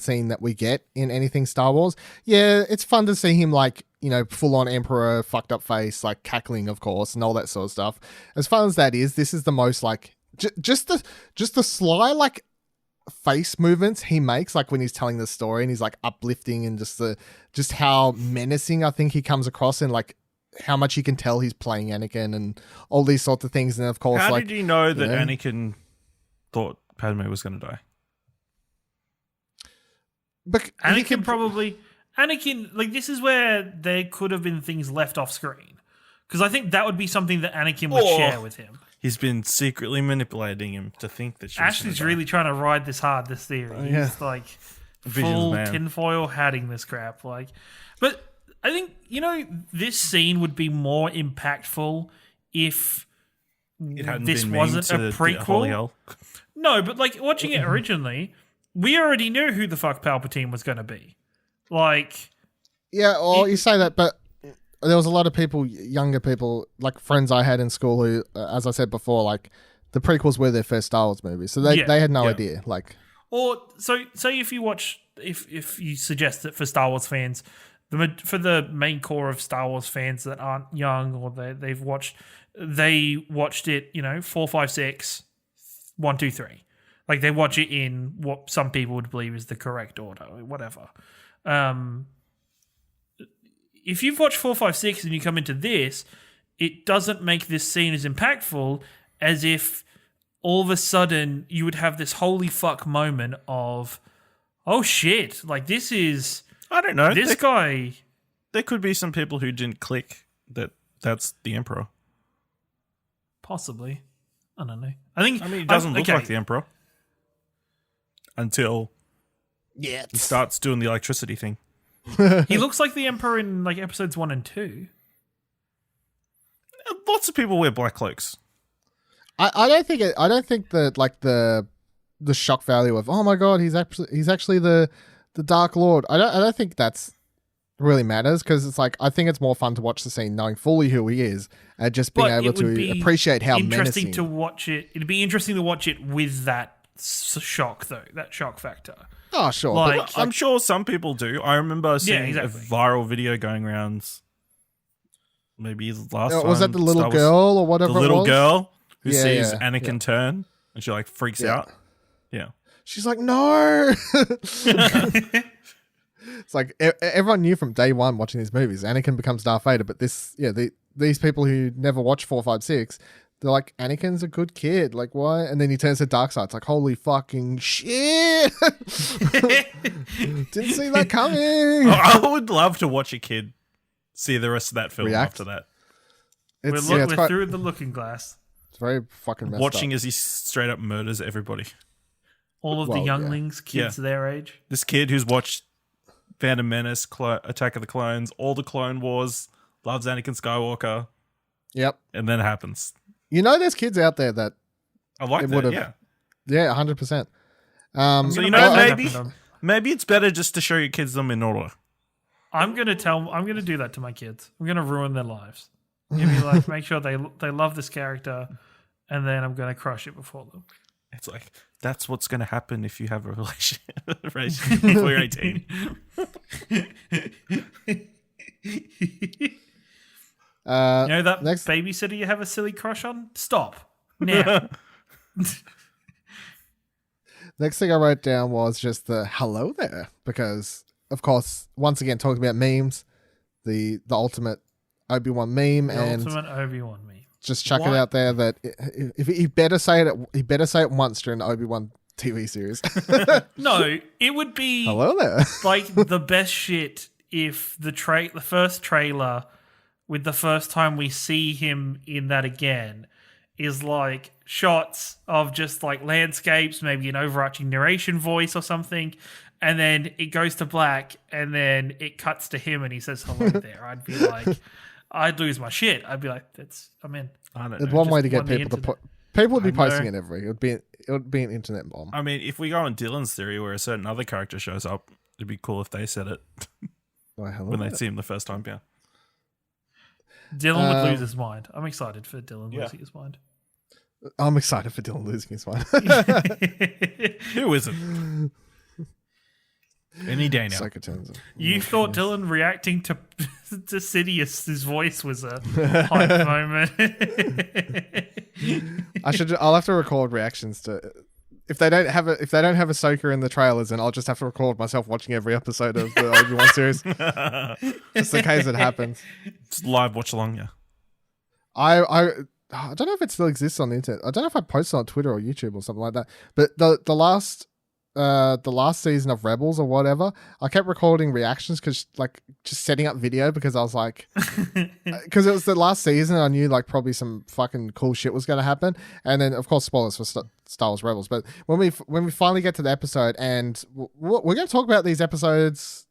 scene that we get in anything Star Wars. Yeah, it's fun to see him like, full on Emperor, fucked up face, like cackling, of course, and all that sort of stuff. As fun as that is, this is the most like just the sly like face movements he makes, like when he's telling the story and he's like uplifting, and just how menacing I think he comes across, and like how much you can tell he's playing Anakin and all these sorts of things. And of course, how did you know that Anakin thought Padme was going to die? But Anakin, like, this is where there could have been things left off screen, because I think that would be something that Anakin would share with him. He's been secretly manipulating him to think that Ashley's really trying to ride this theory. He's like full tinfoil hatting this crap. Like, but I think, this scene would be more impactful if this wasn't a prequel. No, but like watching it originally, we already knew who the fuck Palpatine was going to be. Like, yeah, well, you say that, but there was a lot of people, younger people, like friends I had in school who, as I said before, like the prequels were their first Star Wars movie, so they had no idea. Like, or so if you watch, if you suggest that for Star Wars fans, for the main core of Star Wars fans that aren't young, or they watched it, 4, 5, 6, 1, 2, 3. Like, they watch it in what some people would believe is the correct order, or whatever. if you've watched 4, 5, 6 and you come into this, it doesn't make this scene as impactful as if all of a sudden you would have this holy fuck moment of, oh shit, like this is... I don't know. This guy... There could be some people who didn't click that that's the Emperor. Possibly. I don't know. I mean, he doesn't look like the Emperor until he starts doing the electricity thing. He looks like the Emperor in like episodes 1 and 2. Lots of people wear black cloaks. I don't think that like the shock value of, oh my god, he's actually the Dark Lord. I don't think that's really matters, because it's like, I think it's more fun to watch the scene knowing fully who he is and just being able to appreciate how menacing. To watch it. It'd be interesting to watch it with that shock though, that shock factor. Oh sure, like, I'm sure some people do. I remember seeing a viral video going around. Maybe last time. Was that the little girl or whatever? The little it was? girl who sees Anakin turn and she like freaks out. Yeah, she's like, no. It's like everyone knew from day one watching these movies, Anakin becomes Darth Vader, but these people who never watched 4, 5, 6, they're like, Anakin's a good kid, like why? And then he turns to dark side. It's like, holy fucking shit! Didn't see that coming. I would love to watch a kid see the rest of that film after that. We're through the looking glass. It's very fucking messed watching up. as he straight up murders everybody. All of the younglings, kids their age. This kid who's watched Phantom Menace, Attack of the Clones, all the Clone Wars, loves Anakin Skywalker. Yep. And then it happens. You know, there's kids out there that I like that, yeah. Yeah, 100%. So, you know, maybe it's better just to show your kids them in order. I'm going to do that to my kids. I'm going to ruin their lives. Maybe like make sure they love this character, and then I'm going to crush it before them. It's like, that's what's going to happen if you have a relationship before you're 18. You know that babysitter you have a silly crush on? Stop. Now. Next thing I wrote down was just the hello there, because, of course, once again, talking about memes, the ultimate Obi-Wan meme, just chuck it out there that if he better say it once during the Obi-Wan TV series. No, it would be hello there. Like the best shit if the first trailer with the first time we see him in that again is like shots of just like landscapes, maybe an overarching narration voice or something, and then it goes to black and then it cuts to him and he says hello there. I'd be like, I'd lose my shit. I'd be like, I'm in. I don't know. It's one way to get people to people would be posting it every. It would be an internet bomb. I mean, if we go on Dylan's theory where a certain other character shows up, it'd be cool if they said it when they see him the first time. Yeah, Dylan would lose his mind. I'm excited for Dylan losing his mind. I'm excited for Dylan losing his mind. Who isn't? Any day now. You thought Dylan reacting to Sidious's voice was a hype moment. I'll have to record reactions to if they don't have Ahsoka in the trailers, and I'll just have to record myself watching every episode of the Obi-Wan series, just in case it happens. It's live watch along, yeah. I don't know if it still exists on the internet. I don't know if I posted on Twitter or YouTube or something like that. But the last season of Rebels or whatever, I kept recording reactions because like just setting up video, because I was like, because it was the last season, I knew like probably some fucking cool shit was going to happen, and then of course spoilers for Star Wars Rebels. But when we finally get to the episode, and we're going to talk about these episodes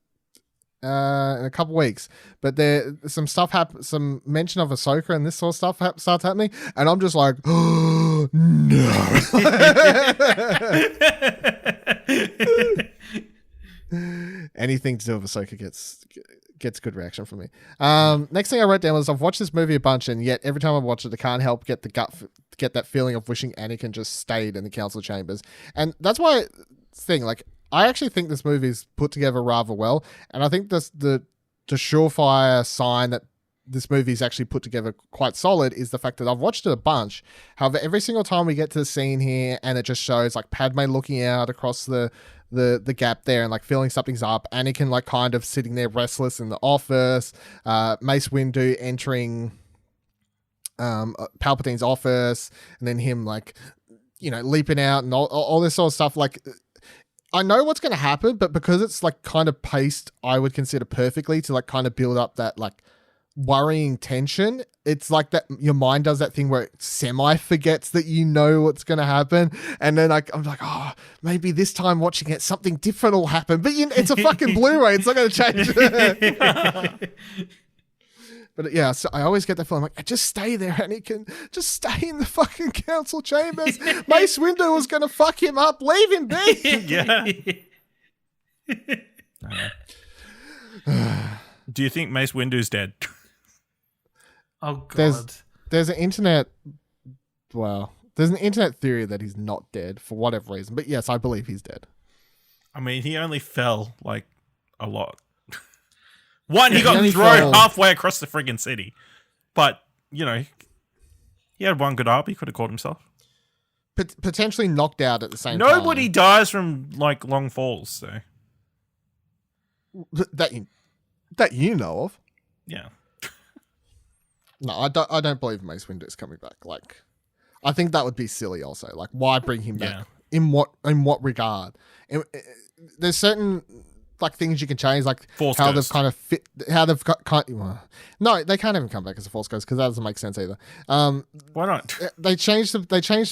in a couple weeks, but there some stuff some mention of Ahsoka and this sort of stuff starts happening, and I'm just like, oh, no. Anything to do with Ahsoka gets good reaction from me. Next thing I wrote down was, I've watched this movie a bunch, and yet every time I watch it, I can't help get that feeling of wishing Anakin just stayed in the council chambers. And that's why like, I actually think this movie is put together rather well, and I think the surefire sign that this movie is actually put together quite solid is the fact that I've watched it a bunch. However, every single time we get to the scene here and it just shows like Padme looking out across the the gap there and like feeling something's up. Anakin like kind of sitting there restless in the office. Mace Windu entering Palpatine's office, and then him like, you know, leaping out and all this sort of stuff. Like, I know what's going to happen, but because it's like kind of paced, I would consider perfectly to like kind of build up that like worrying tension. It's like that your mind does that thing where it semi forgets that you know what's going to happen, and then I'm like, oh, maybe this time watching it something different will happen. But it's a fucking Blu-ray; it's not going to change. But yeah, so I always get that feeling like, just stay there, Anakin. Just stay in the fucking council chambers. Mace Windu was going to fuck him up. Leave him be. Yeah. Do you think Mace Windu's dead? Oh god. There's an internet theory that he's not dead for whatever reason. But yes, I believe he's dead. I mean, he only fell like a lot. One, he got only thrown fell- halfway across the friggin' city. But, you know, he had one good up. He could have caught himself. Potentially knocked out at the same time. Nobody dies from, like, long falls, so. That you know of. Yeah. No, I don't believe Mace Windu is coming back. Like, I think that would be silly also. Like, why bring him back? In what regard? There's certain like things you can change, like Force how Ghost. they've kind of fit, how they've got no, they can't even come back as a Force Ghost because that doesn't make sense either. Why not? They changed some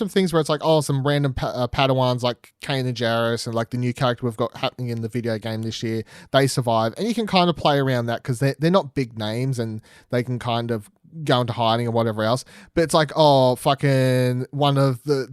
things where it's like, oh, some random Padawans like Kanan and Jarrus and like the new character we've got happening in the video game this year, they survive, and you can kind of play around that because they're not big names and they can kind of go into hiding or whatever else. But it's like, oh, fucking one of the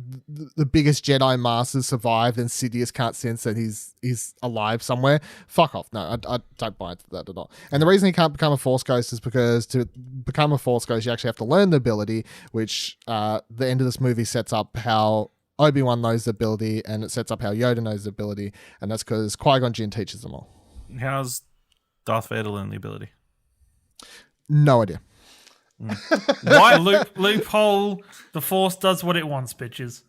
biggest Jedi Masters survived and Sidious can't sense that he's alive somewhere. Fuck off. No, I don't buy into that at all. And the reason he can't become a Force Ghost is because to become a Force Ghost, you actually have to learn the ability, which the end of this movie sets up how Obi-Wan knows the ability, and it sets up how Yoda knows the ability, and that's because Qui-Gon Jinn teaches them all. How's Darth Vader learn the ability? No idea. Why loophole? The Force does what it wants, bitches.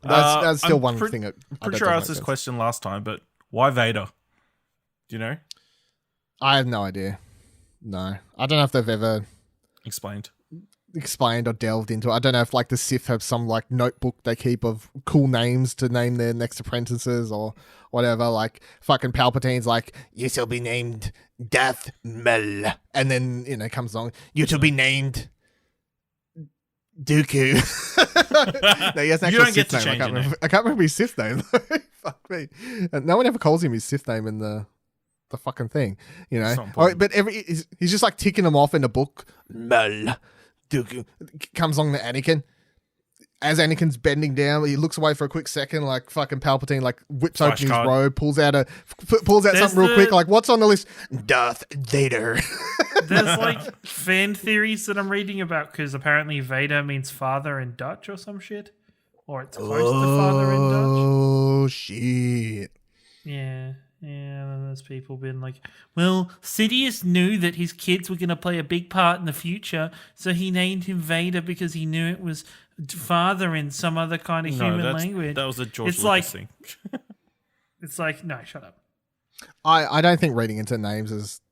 That's still one pretty, thing. Pretty sure I asked this question last time, but why Vader? Do you know? I have no idea. No, I don't know if they've ever Explained or delved into it. I don't know if like the Sith have some like notebook they keep of cool names to name their next apprentices or whatever. Like fucking Palpatine's like, you shall be named Darth Maul, and then comes along, you shall be named Dooku. No, he has an You actual don't get Sith to name. change your name. I can't remember his Sith name. Fuck me. And no one ever calls him his Sith name in the fucking thing, It's not Oh, important. but he's just like ticking them off in a book. Maul. Dooku comes along to Anakin. As Anakin's bending down, he looks away for a quick second, like fucking Palpatine, like whips open his Flashcard. robe, pulls out something real quick, like what's on the list? Darth Vader. There's like fan theories that I'm reading about because apparently Vader means father in Dutch or some shit, or it's close to father in Dutch. Oh shit! Yeah. And there's people been like, well, Sidious knew that his kids were going to play a big part in the future, so he named him Vader because he knew it was father in some other kind of human language. That was a George It's Lucas like- thing. It's like, no, shut up. I don't think reading into names is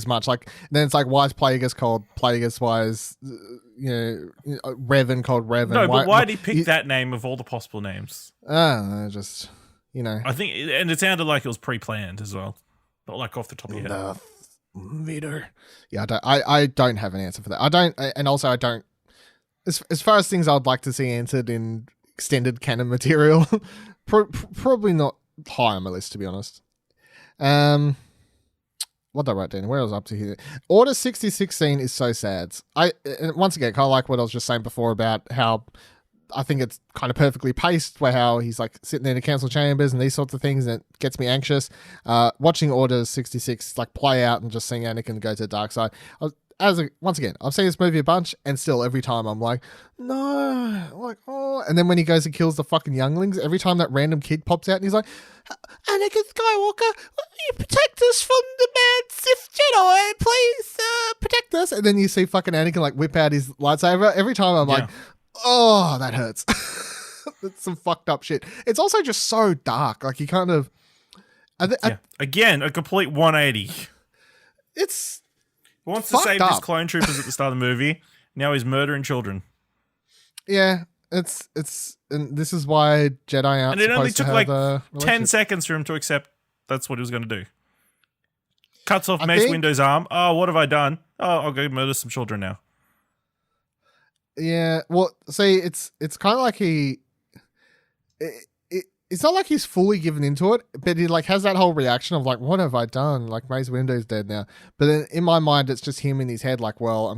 much like. Then it's like, why is Plagueis called Plagueis? Why is Revan called Revan? No, but why did he pick that name of all the possible names? I don't know, just I think, and it sounded like it was pre-planned as well, but like off the top of your head. Darth Vader. Yeah, I don't have an answer for that. I don't, and also I don't. As far as things I'd like to see answered in extended canon material, probably not high on my list, to be honest. What did I write down? Where was I up to here? Order 6016 is so sad. Once again, kind of like what I was just saying before about how I think it's kind of perfectly paced, where how he's like sitting there in the council chambers and these sorts of things, and it gets me anxious. Watching Order 66 like play out and just seeing Anakin go to the dark side. Once again, I've seen this movie a bunch, and still every time I'm like, no, like, oh. And then when he goes and kills the fucking younglings, every time that random kid pops out and he's like, Anakin Skywalker, you protect us from the mad Sith Jedi, please protect us. And then you see fucking Anakin like whip out his lightsaber. Every time I'm like, oh, that hurts. That's some fucked up shit. It's also just so dark. Like, he kind of... Again, a complete 180. It's... He wants to fucked save up. his clone troopers at the start of the movie. Now he's murdering children. Yeah, it's... And this is why Jedi aren't And it only supposed to took have like a 10 relationship. seconds for him to accept that's what he was going to do. Cuts off I Mace think- Windu's arm. Oh, what have I done? Oh, I'll go murder some children now. Yeah, well, see, it's kind of like it's not like he's fully given into it, but he like has that whole reaction of like, what have I done? Like, Mace Windu's dead now. But then in my mind, it's just him in his head, like, well,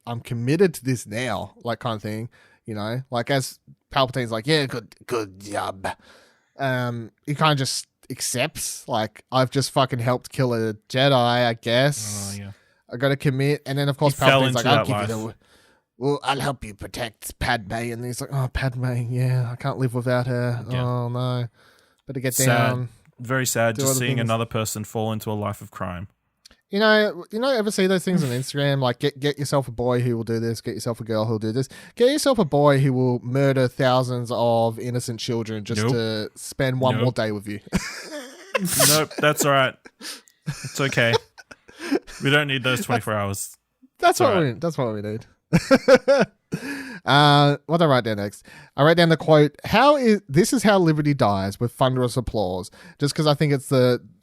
I'm committed to this now, like, kind of thing, you know, like, as Palpatine's like, yeah, good job. He kind of just accepts, like, I've just fucking helped kill a Jedi, I guess. Oh, yeah. I got to commit, and then of course He fell Palpatine's like, into I'll that give you life. well, I'll help you protect Padme. And he's like, oh, Padme, yeah, I can't live without her. Yeah. Oh, no. Better get Sad. down. Very sad Do just other seeing things. another person fall into a life of crime. You know, ever see those things on Instagram? Like, get yourself a boy who will do this. Get yourself a girl who will do this. Get yourself a boy who will murder thousands of innocent children just Nope. to spend one Nope. more day with you. Nope, that's all right. It's okay. We don't need those 24 hours. That's what alright. That's what we need. What did I write down next? I wrote down the quote: "This is how liberty dies with thunderous applause." Just because I think it's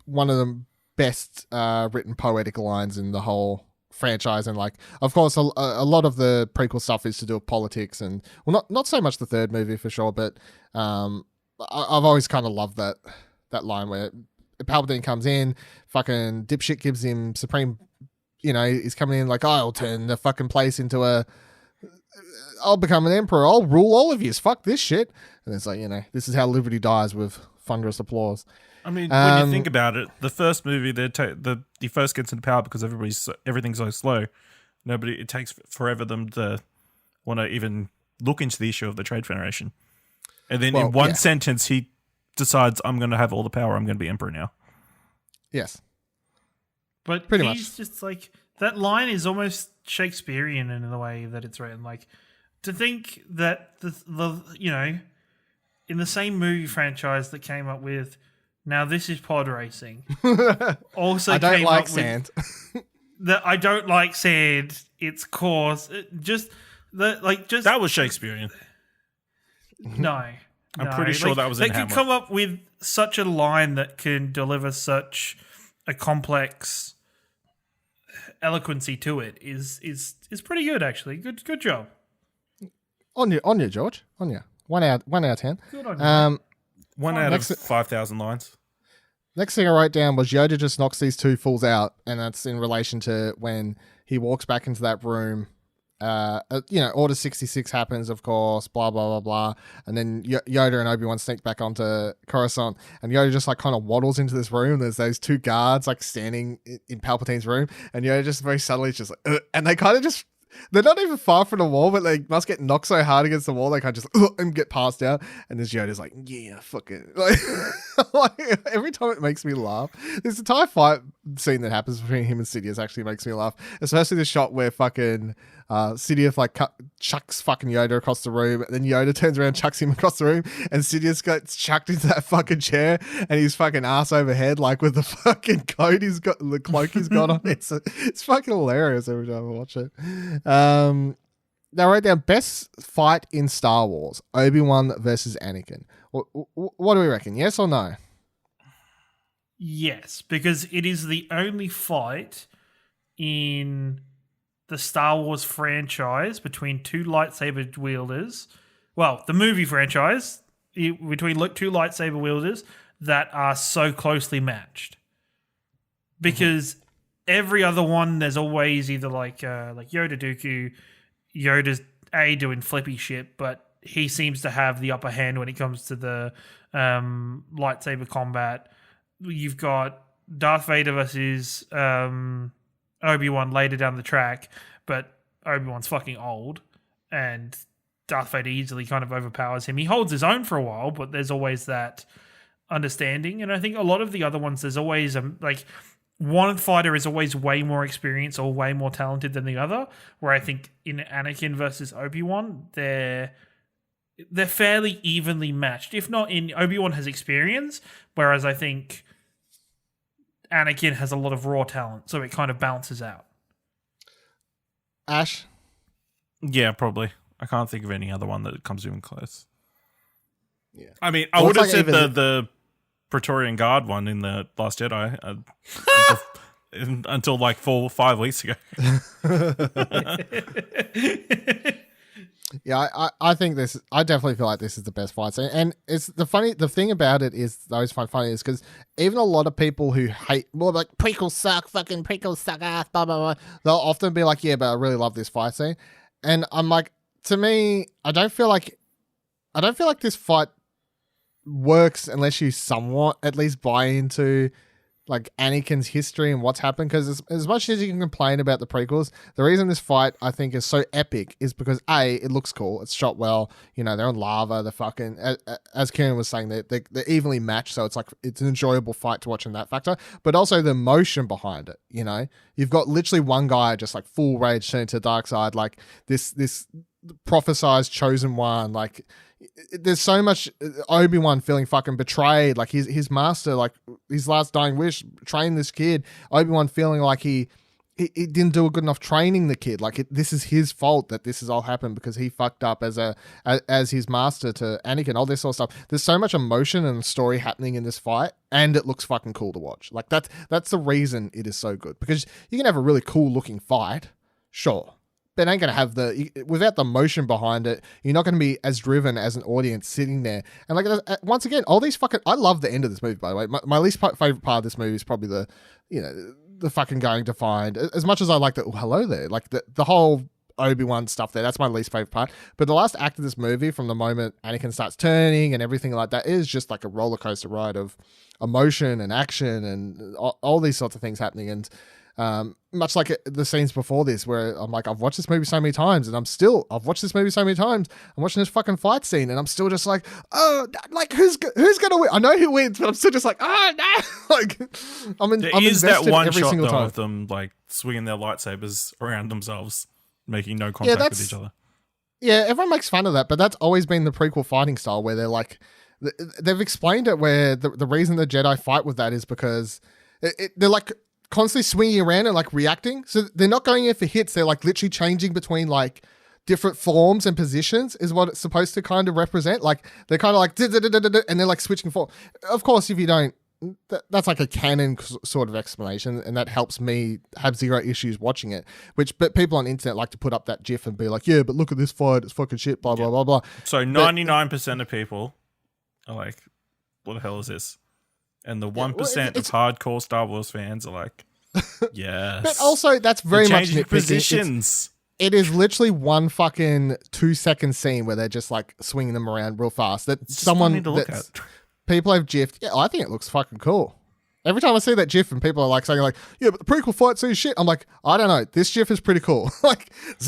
one of the best written poetic lines in the whole franchise, and like, of course, a lot of the prequel stuff is to do with politics, and well, not so much the third movie for sure, but I've always kind of loved that line where Palpatine comes in, fucking dipshit gives him supreme. You know, he's coming in like, I'll turn the fucking place into I'll become an emperor. I'll rule all of you. Fuck this shit. And it's like, you know, this is how liberty dies with thunderous applause. I mean, when you think about it, the first movie, he first gets into power because everything's so slow. It takes forever them to want to even look into the issue of the Trade Federation. And then in one sentence, he decides, I'm going to have all the power. I'm going to be emperor now. Yes. But Pretty he's much. just like, that line is almost Shakespearean in the way that it's written. Like, to think that the you know, in the same movie franchise that came up with, now this is pod racing. Also, I don't came like up sand. With that I don't like sand. It's coarse. That was Shakespearean. No. I'm pretty sure that was in They could Hamlet. come up with such a line that can deliver such a complex eloquency to it is pretty good, actually. Good job. On you, George. On you. 1 out of 10. Good on you. 1 out Next- of 5,000 lines. Next thing I wrote down was Yoda just knocks these two fools out, and that's in relation to when he walks back into that room. You know, Order 66 happens, of course, blah, blah, blah, blah. And then Yoda and Obi-Wan sneak back onto Coruscant, and Yoda just like kind of waddles into this room. There's those two guards like standing in Palpatine's room, and Yoda just very subtly just like, and they kind of just, they're not even far from the wall, but they must get knocked so hard against the wall, they kind of just and get passed out. And this Yoda's like, yeah, fuck it. Like, every time it makes me laugh. This entire fight scene that happens between him and Sidious actually makes me laugh. Especially the shot where fucking Sidious like chucks fucking Yoda across the room, and then Yoda turns around, chucks him across the room, and Sidious gets chucked into that fucking chair, and he's fucking ass overhead, like with the fucking coat he's got, the cloak he's got on. It's fucking hilarious every time I watch it. Now, I wrote down best fight in Star Wars: Obi-Wan versus Anakin. What do we reckon? Yes or no? Yes, because it is the only fight in the Star Wars franchise between two lightsaber wielders. Well, the movie franchise between two lightsaber wielders that are so closely matched. Because every other one, there's always either like Yoda Dooku, Yoda's doing flippy shit, but he seems to have the upper hand when it comes to the lightsaber combat. You've got Darth Vader versus Obi-Wan later down the track, but Obi-Wan's fucking old, and Darth Vader easily kind of overpowers him. He holds his own for a while, but there's always that understanding. And I think a lot of the other ones, there's always like one fighter is always way more experienced or way more talented than the other, where I think in Anakin versus Obi-Wan, they're they're fairly evenly matched. If not, in Obi-Wan has experience, whereas I think Anakin has a lot of raw talent, so it kind of balances out. Ash? Yeah, probably. I can't think of any other one that comes even close. Yeah. I mean, I Well, would it's have like said the Praetorian Guard one in the Last Jedi until like 4 or 5 weeks ago. Yeah, I think this. I definitely feel like this is the best fight scene, and it's the thing about it is that I always find funny is because even a lot of people who hate like prequels suck, fucking prequels suck ass, blah blah blah. They'll often be like, yeah, but I really love this fight scene, and I'm like, to me, I don't feel like this fight works unless you somewhat at least buy into like Anakin's history and what's happened, because as much as you can complain about the prequels, the reason this fight I think is so epic is because A, it looks cool, it's shot well, you know, they're on lava, they're fucking, as Ciaran was saying, they're evenly matched, so it's an enjoyable fight to watch in that factor, but also the emotion behind it, you know, you've got literally one guy just like full rage turning to the dark side, like this prophesized chosen one, like there's so much Obi-Wan feeling fucking betrayed, like his master, like his last dying wish, train this kid. Obi-Wan feeling like he didn't do a good enough training the kid, like this is his fault that this has all happened because he fucked up as his master to Anakin, all this sort of stuff. There's so much emotion and story happening in this fight, and it looks fucking cool to watch. Like that's the reason it is so good, because you can have a really cool looking fight, sure, but it ain't going to have without the emotion behind it, you're not going to be as driven as an audience sitting there. And like, once again, all these I love the end of this movie, by the way. My least favorite part of this movie is probably the fucking going to find, as much as I like hello there, like the whole Obi-Wan stuff there, that's my least favorite part. But the last act of this movie, from the moment Anakin starts turning and everything like that, is just like a roller coaster ride of emotion and action and all these sorts of things happening. And much like the scenes before this, where I'm like, I've watched this movie so many times, and I've watched this movie so many times, I'm watching this fucking fight scene, and I'm still just like, oh, like who's gonna win? I know who wins, but I'm still just like, oh no, like I'm invested that one every shot single though time. of them like swinging their lightsabers around themselves, making no contact with each other. Yeah, everyone makes fun of that, but that's always been the prequel fighting style, where they're like, they've explained it where the reason the Jedi fight with that is because they're like constantly swinging around and like reacting, so they're not going in for hits, they're like literally changing between like different forms and positions is what it's supposed to kind of represent. Like they're kind of like and they're like switching form. Of course, if you don't, that's like a canon sort of explanation, and that helps me have zero issues watching it, but people on the internet like to put up that gif and be like, yeah, but look at this fight, it's fucking shit, blah blah blah blah. So 99% of people are like, what the hell is this? And the 1% of hardcore Star Wars fans are like, yes. But also, that's very much changing nitpicking. positions. It is literally one fucking 2-second scene where they're just like swinging them around real fast. That It's someone funny to look at. People have gifed. Yeah, I think it looks fucking cool. Every time I see that gif and people are like saying like, yeah, but the prequel fight scene is shit, I'm like, I don't know. This gif is pretty cool. Like, I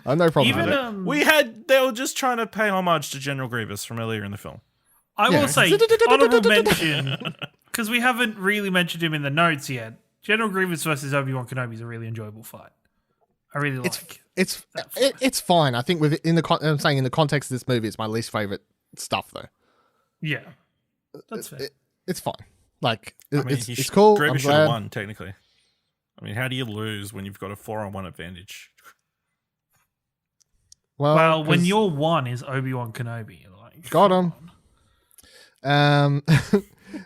have no problem with it. They were just trying to pay homage to General Grievous from earlier in the film. I will say, honorable mention, because we haven't really mentioned him in the notes yet. General Grievous versus Obi-Wan Kenobi is a really enjoyable fight. I really like it's fine. I think I'm saying in the context of this movie, it's my least favorite stuff though. Yeah, that's fair. It's fine. Like, it's cool. cool. Grievous I'm should have glad. won, technically. I mean, how do you lose when you've got a 4-on-1 advantage? Well, when your one is Obi-Wan Kenobi, like, got him.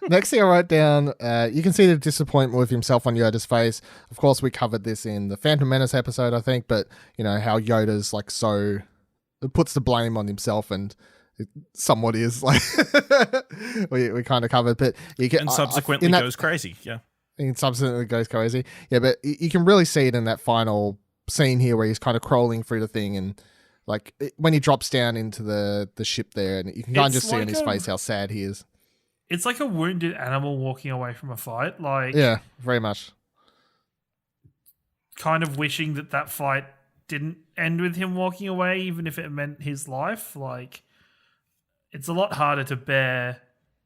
Next thing I wrote down, you can see the disappointment with himself on Yoda's face. Of course, we covered this in the Phantom Menace episode, I think, but you know how Yoda's like it puts the blame on himself, and it somewhat is like we kind of covered, but And subsequently goes crazy. Yeah, and subsequently goes crazy. Yeah, but you can really see it in that final scene here where he's kind of crawling through the thing, and like when he drops down into the ship there, and you can kind of just see in his face how sad he is. It's like a wounded animal walking away from a fight. Like, yeah, very much. Kind of wishing that fight didn't end with him walking away, even if it meant his life. Like, it's a lot harder to bear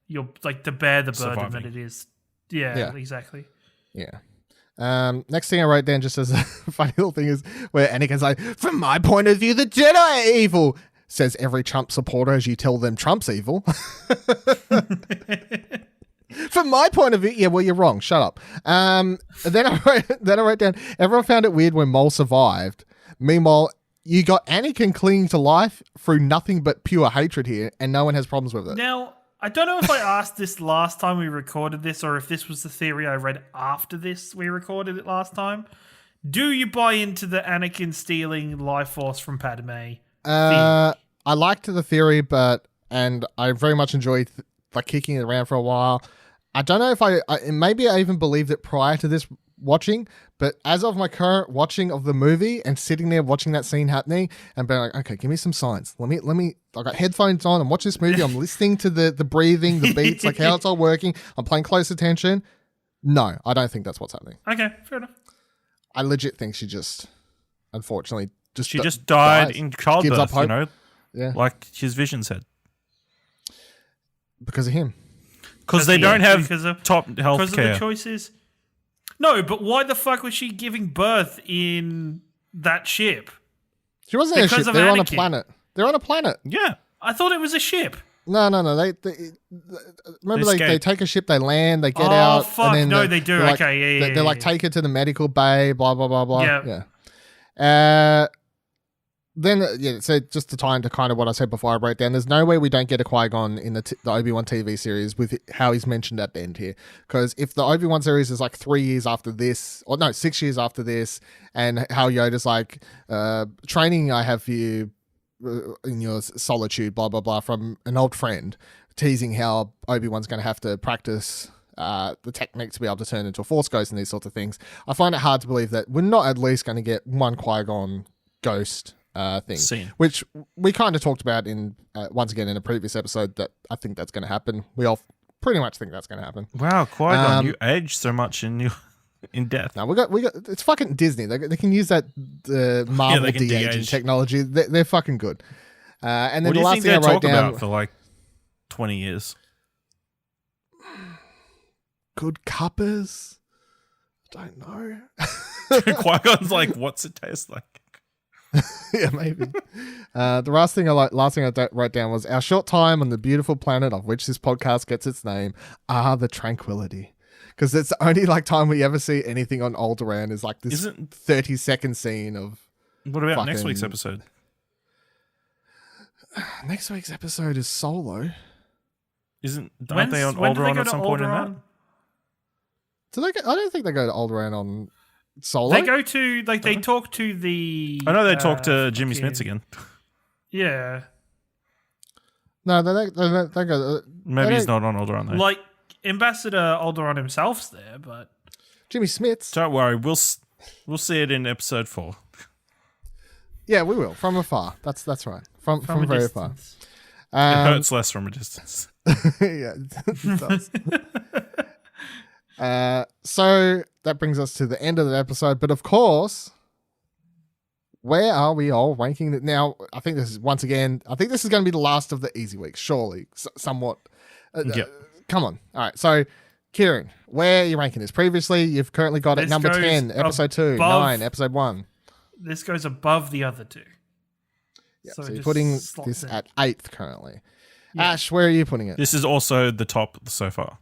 the burden Surviving. that it is. Yeah, exactly. Yeah. Next thing I wrote down just as a funny little thing is where Anakin's like, from my point of view, the Jedi are evil. Says every Trump supporter as you tell them Trump's evil. From my point of view, yeah, well, you're wrong. Shut up. Then I wrote down, everyone found it weird when Maul survived. Meanwhile, you got Anakin clinging to life through nothing but pure hatred here, and no one has problems with it. Now, I don't know if I asked this last time we recorded this or if this was the theory I read after this we recorded it last time. Do you buy into the Anakin stealing life force from Padme theory? I liked the theory, and I very much enjoyed kicking it around for a while. I don't know if maybe I even believed it prior to this watching, but as of my current watching of the movie and sitting there watching that scene happening and being like, okay, give me some signs. Let me. I got headphones on. I'm watching this movie. I'm listening to the breathing, the beats, like how it's all working. I'm paying close attention. No, I don't think that's what's happening. Okay, fair enough. I legit think she just, unfortunately, she just died dies. in childbirth. Gives up hope. Yeah, like his vision said. Because of him. Because they don't have top health Because of care. the choices. No, but why the fuck was she giving birth in that ship? She wasn't in a Because ship. of They're on a Anakin. planet. They're on a planet. Yeah. I thought it was a ship. No. Remember, They they escape. take a ship, they land, they get Oh, out. fuck. And then No, they do. they're Okay, yeah, They're yeah, take it to the medical bay, blah, blah, blah, blah. Yeah. Yeah. So just to tie into kind of what I said before I wrote down, there's no way we don't get a Qui-Gon in the Obi-Wan TV series with how he's mentioned at the end here. Because if the Obi-Wan series is like 3 years after this, or no, 6 years after this, and how Yoda's like, training I have for you in your solitude, blah, blah, blah, from an old friend, teasing how Obi-Wan's going to have to practice the technique to be able to turn into a Force ghost and these sorts of things. I find it hard to believe that we're not at least going to get one Qui-Gon ghost thing, Scene. which we kind of talked about in once again in a previous episode, that I think that's going to happen. We all pretty much think that's going to happen. Wow, Qui-Gon, you aged so much in death. No, we got it's fucking Disney. They can use that Marvel they can de-aging de-age. technology. They're fucking good. And then What do the you last think thing I they wrote talk down, about for like 20 years? good cuppers. I don't know. Qui-Gon's like, what's it taste like? Yeah, maybe. The last thing I wrote down was our short time on the beautiful planet of which this podcast gets its name are the Tranquility. Because it's the only time we ever see anything on Alderaan is like this 30-second scene of. What about next fucking- week's episode? Next week's episode is Solo. Aren't they on when do they Alderaan go at to some point in that? Alderaan? So I don't think they go to Alderaan on Solo. They go to they talk to the. I know they talk to Jimmy Smits again. Yeah, No, they go. Maybe he's not on Alderaan though. like Ambassador Alderaan himself's there, but Jimmy Smits. Don't worry, we'll see it in episode 4. Yeah, we will from afar. That's right. From from a very distance. far. It hurts less from a distance. Yeah, it does. So that brings us to the end of the episode. But of course, where are we all ranking it now? I think this is going to be the last of the easy weeks, surely, somewhat. Yep. Come on. All right. So, Ciaran, where are you ranking this? Previously, you've currently got it This number goes 10, episode 2, above- 9, episode 1. This goes above the other two. Yeah, So so it you're just putting slots this in. at 8th currently. Ash, where are you putting it? This is also the top so far.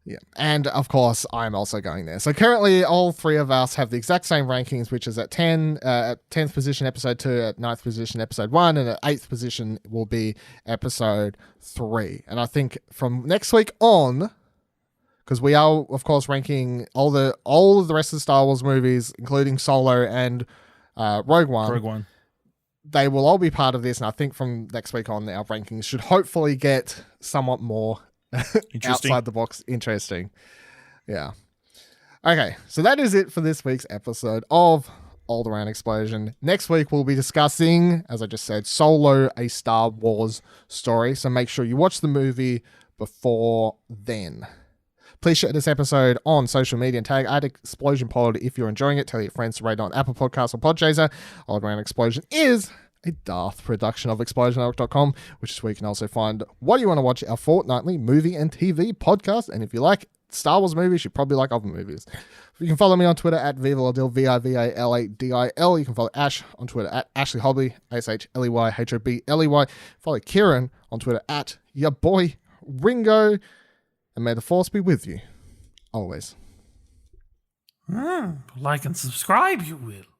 Yeah, and of course, I'm also going there. So currently, all three of us have the exact same rankings, which is at 10, at 10th position, episode 2, at 9th position, episode 1, and at 8th position will be episode 3. And I think from next week on, because we are, of course, ranking all of the rest of the Star Wars movies, including Solo and Rogue One. They will all be part of this, and I think from next week on, our rankings should hopefully get somewhat more outside the box interesting. Yeah. Okay, so that is it for this week's episode of Alderaan Explosion. Next week we'll be discussing, as I just said, Solo, a Star Wars story. So make sure you watch the movie before then. Please share this episode on social media and tag @ExplosionPod if you're enjoying it. Tell your friends to rate on Apple Podcasts or Podchaser. Alderaan Explosion is a Darth production of ExplosionNetwork.com, which is where you can also find What Do You Want to Watch, our fortnightly movie and TV podcast. And if you like Star Wars movies, you probably like other movies. You can follow me on Twitter at Vivaladil, Vivaladil. You can follow Ash on Twitter at Ashley Hobley, ASHLEY, Follow Ciaran on Twitter at your boy Ringo. And may the Force be with you always. Like and subscribe, you will.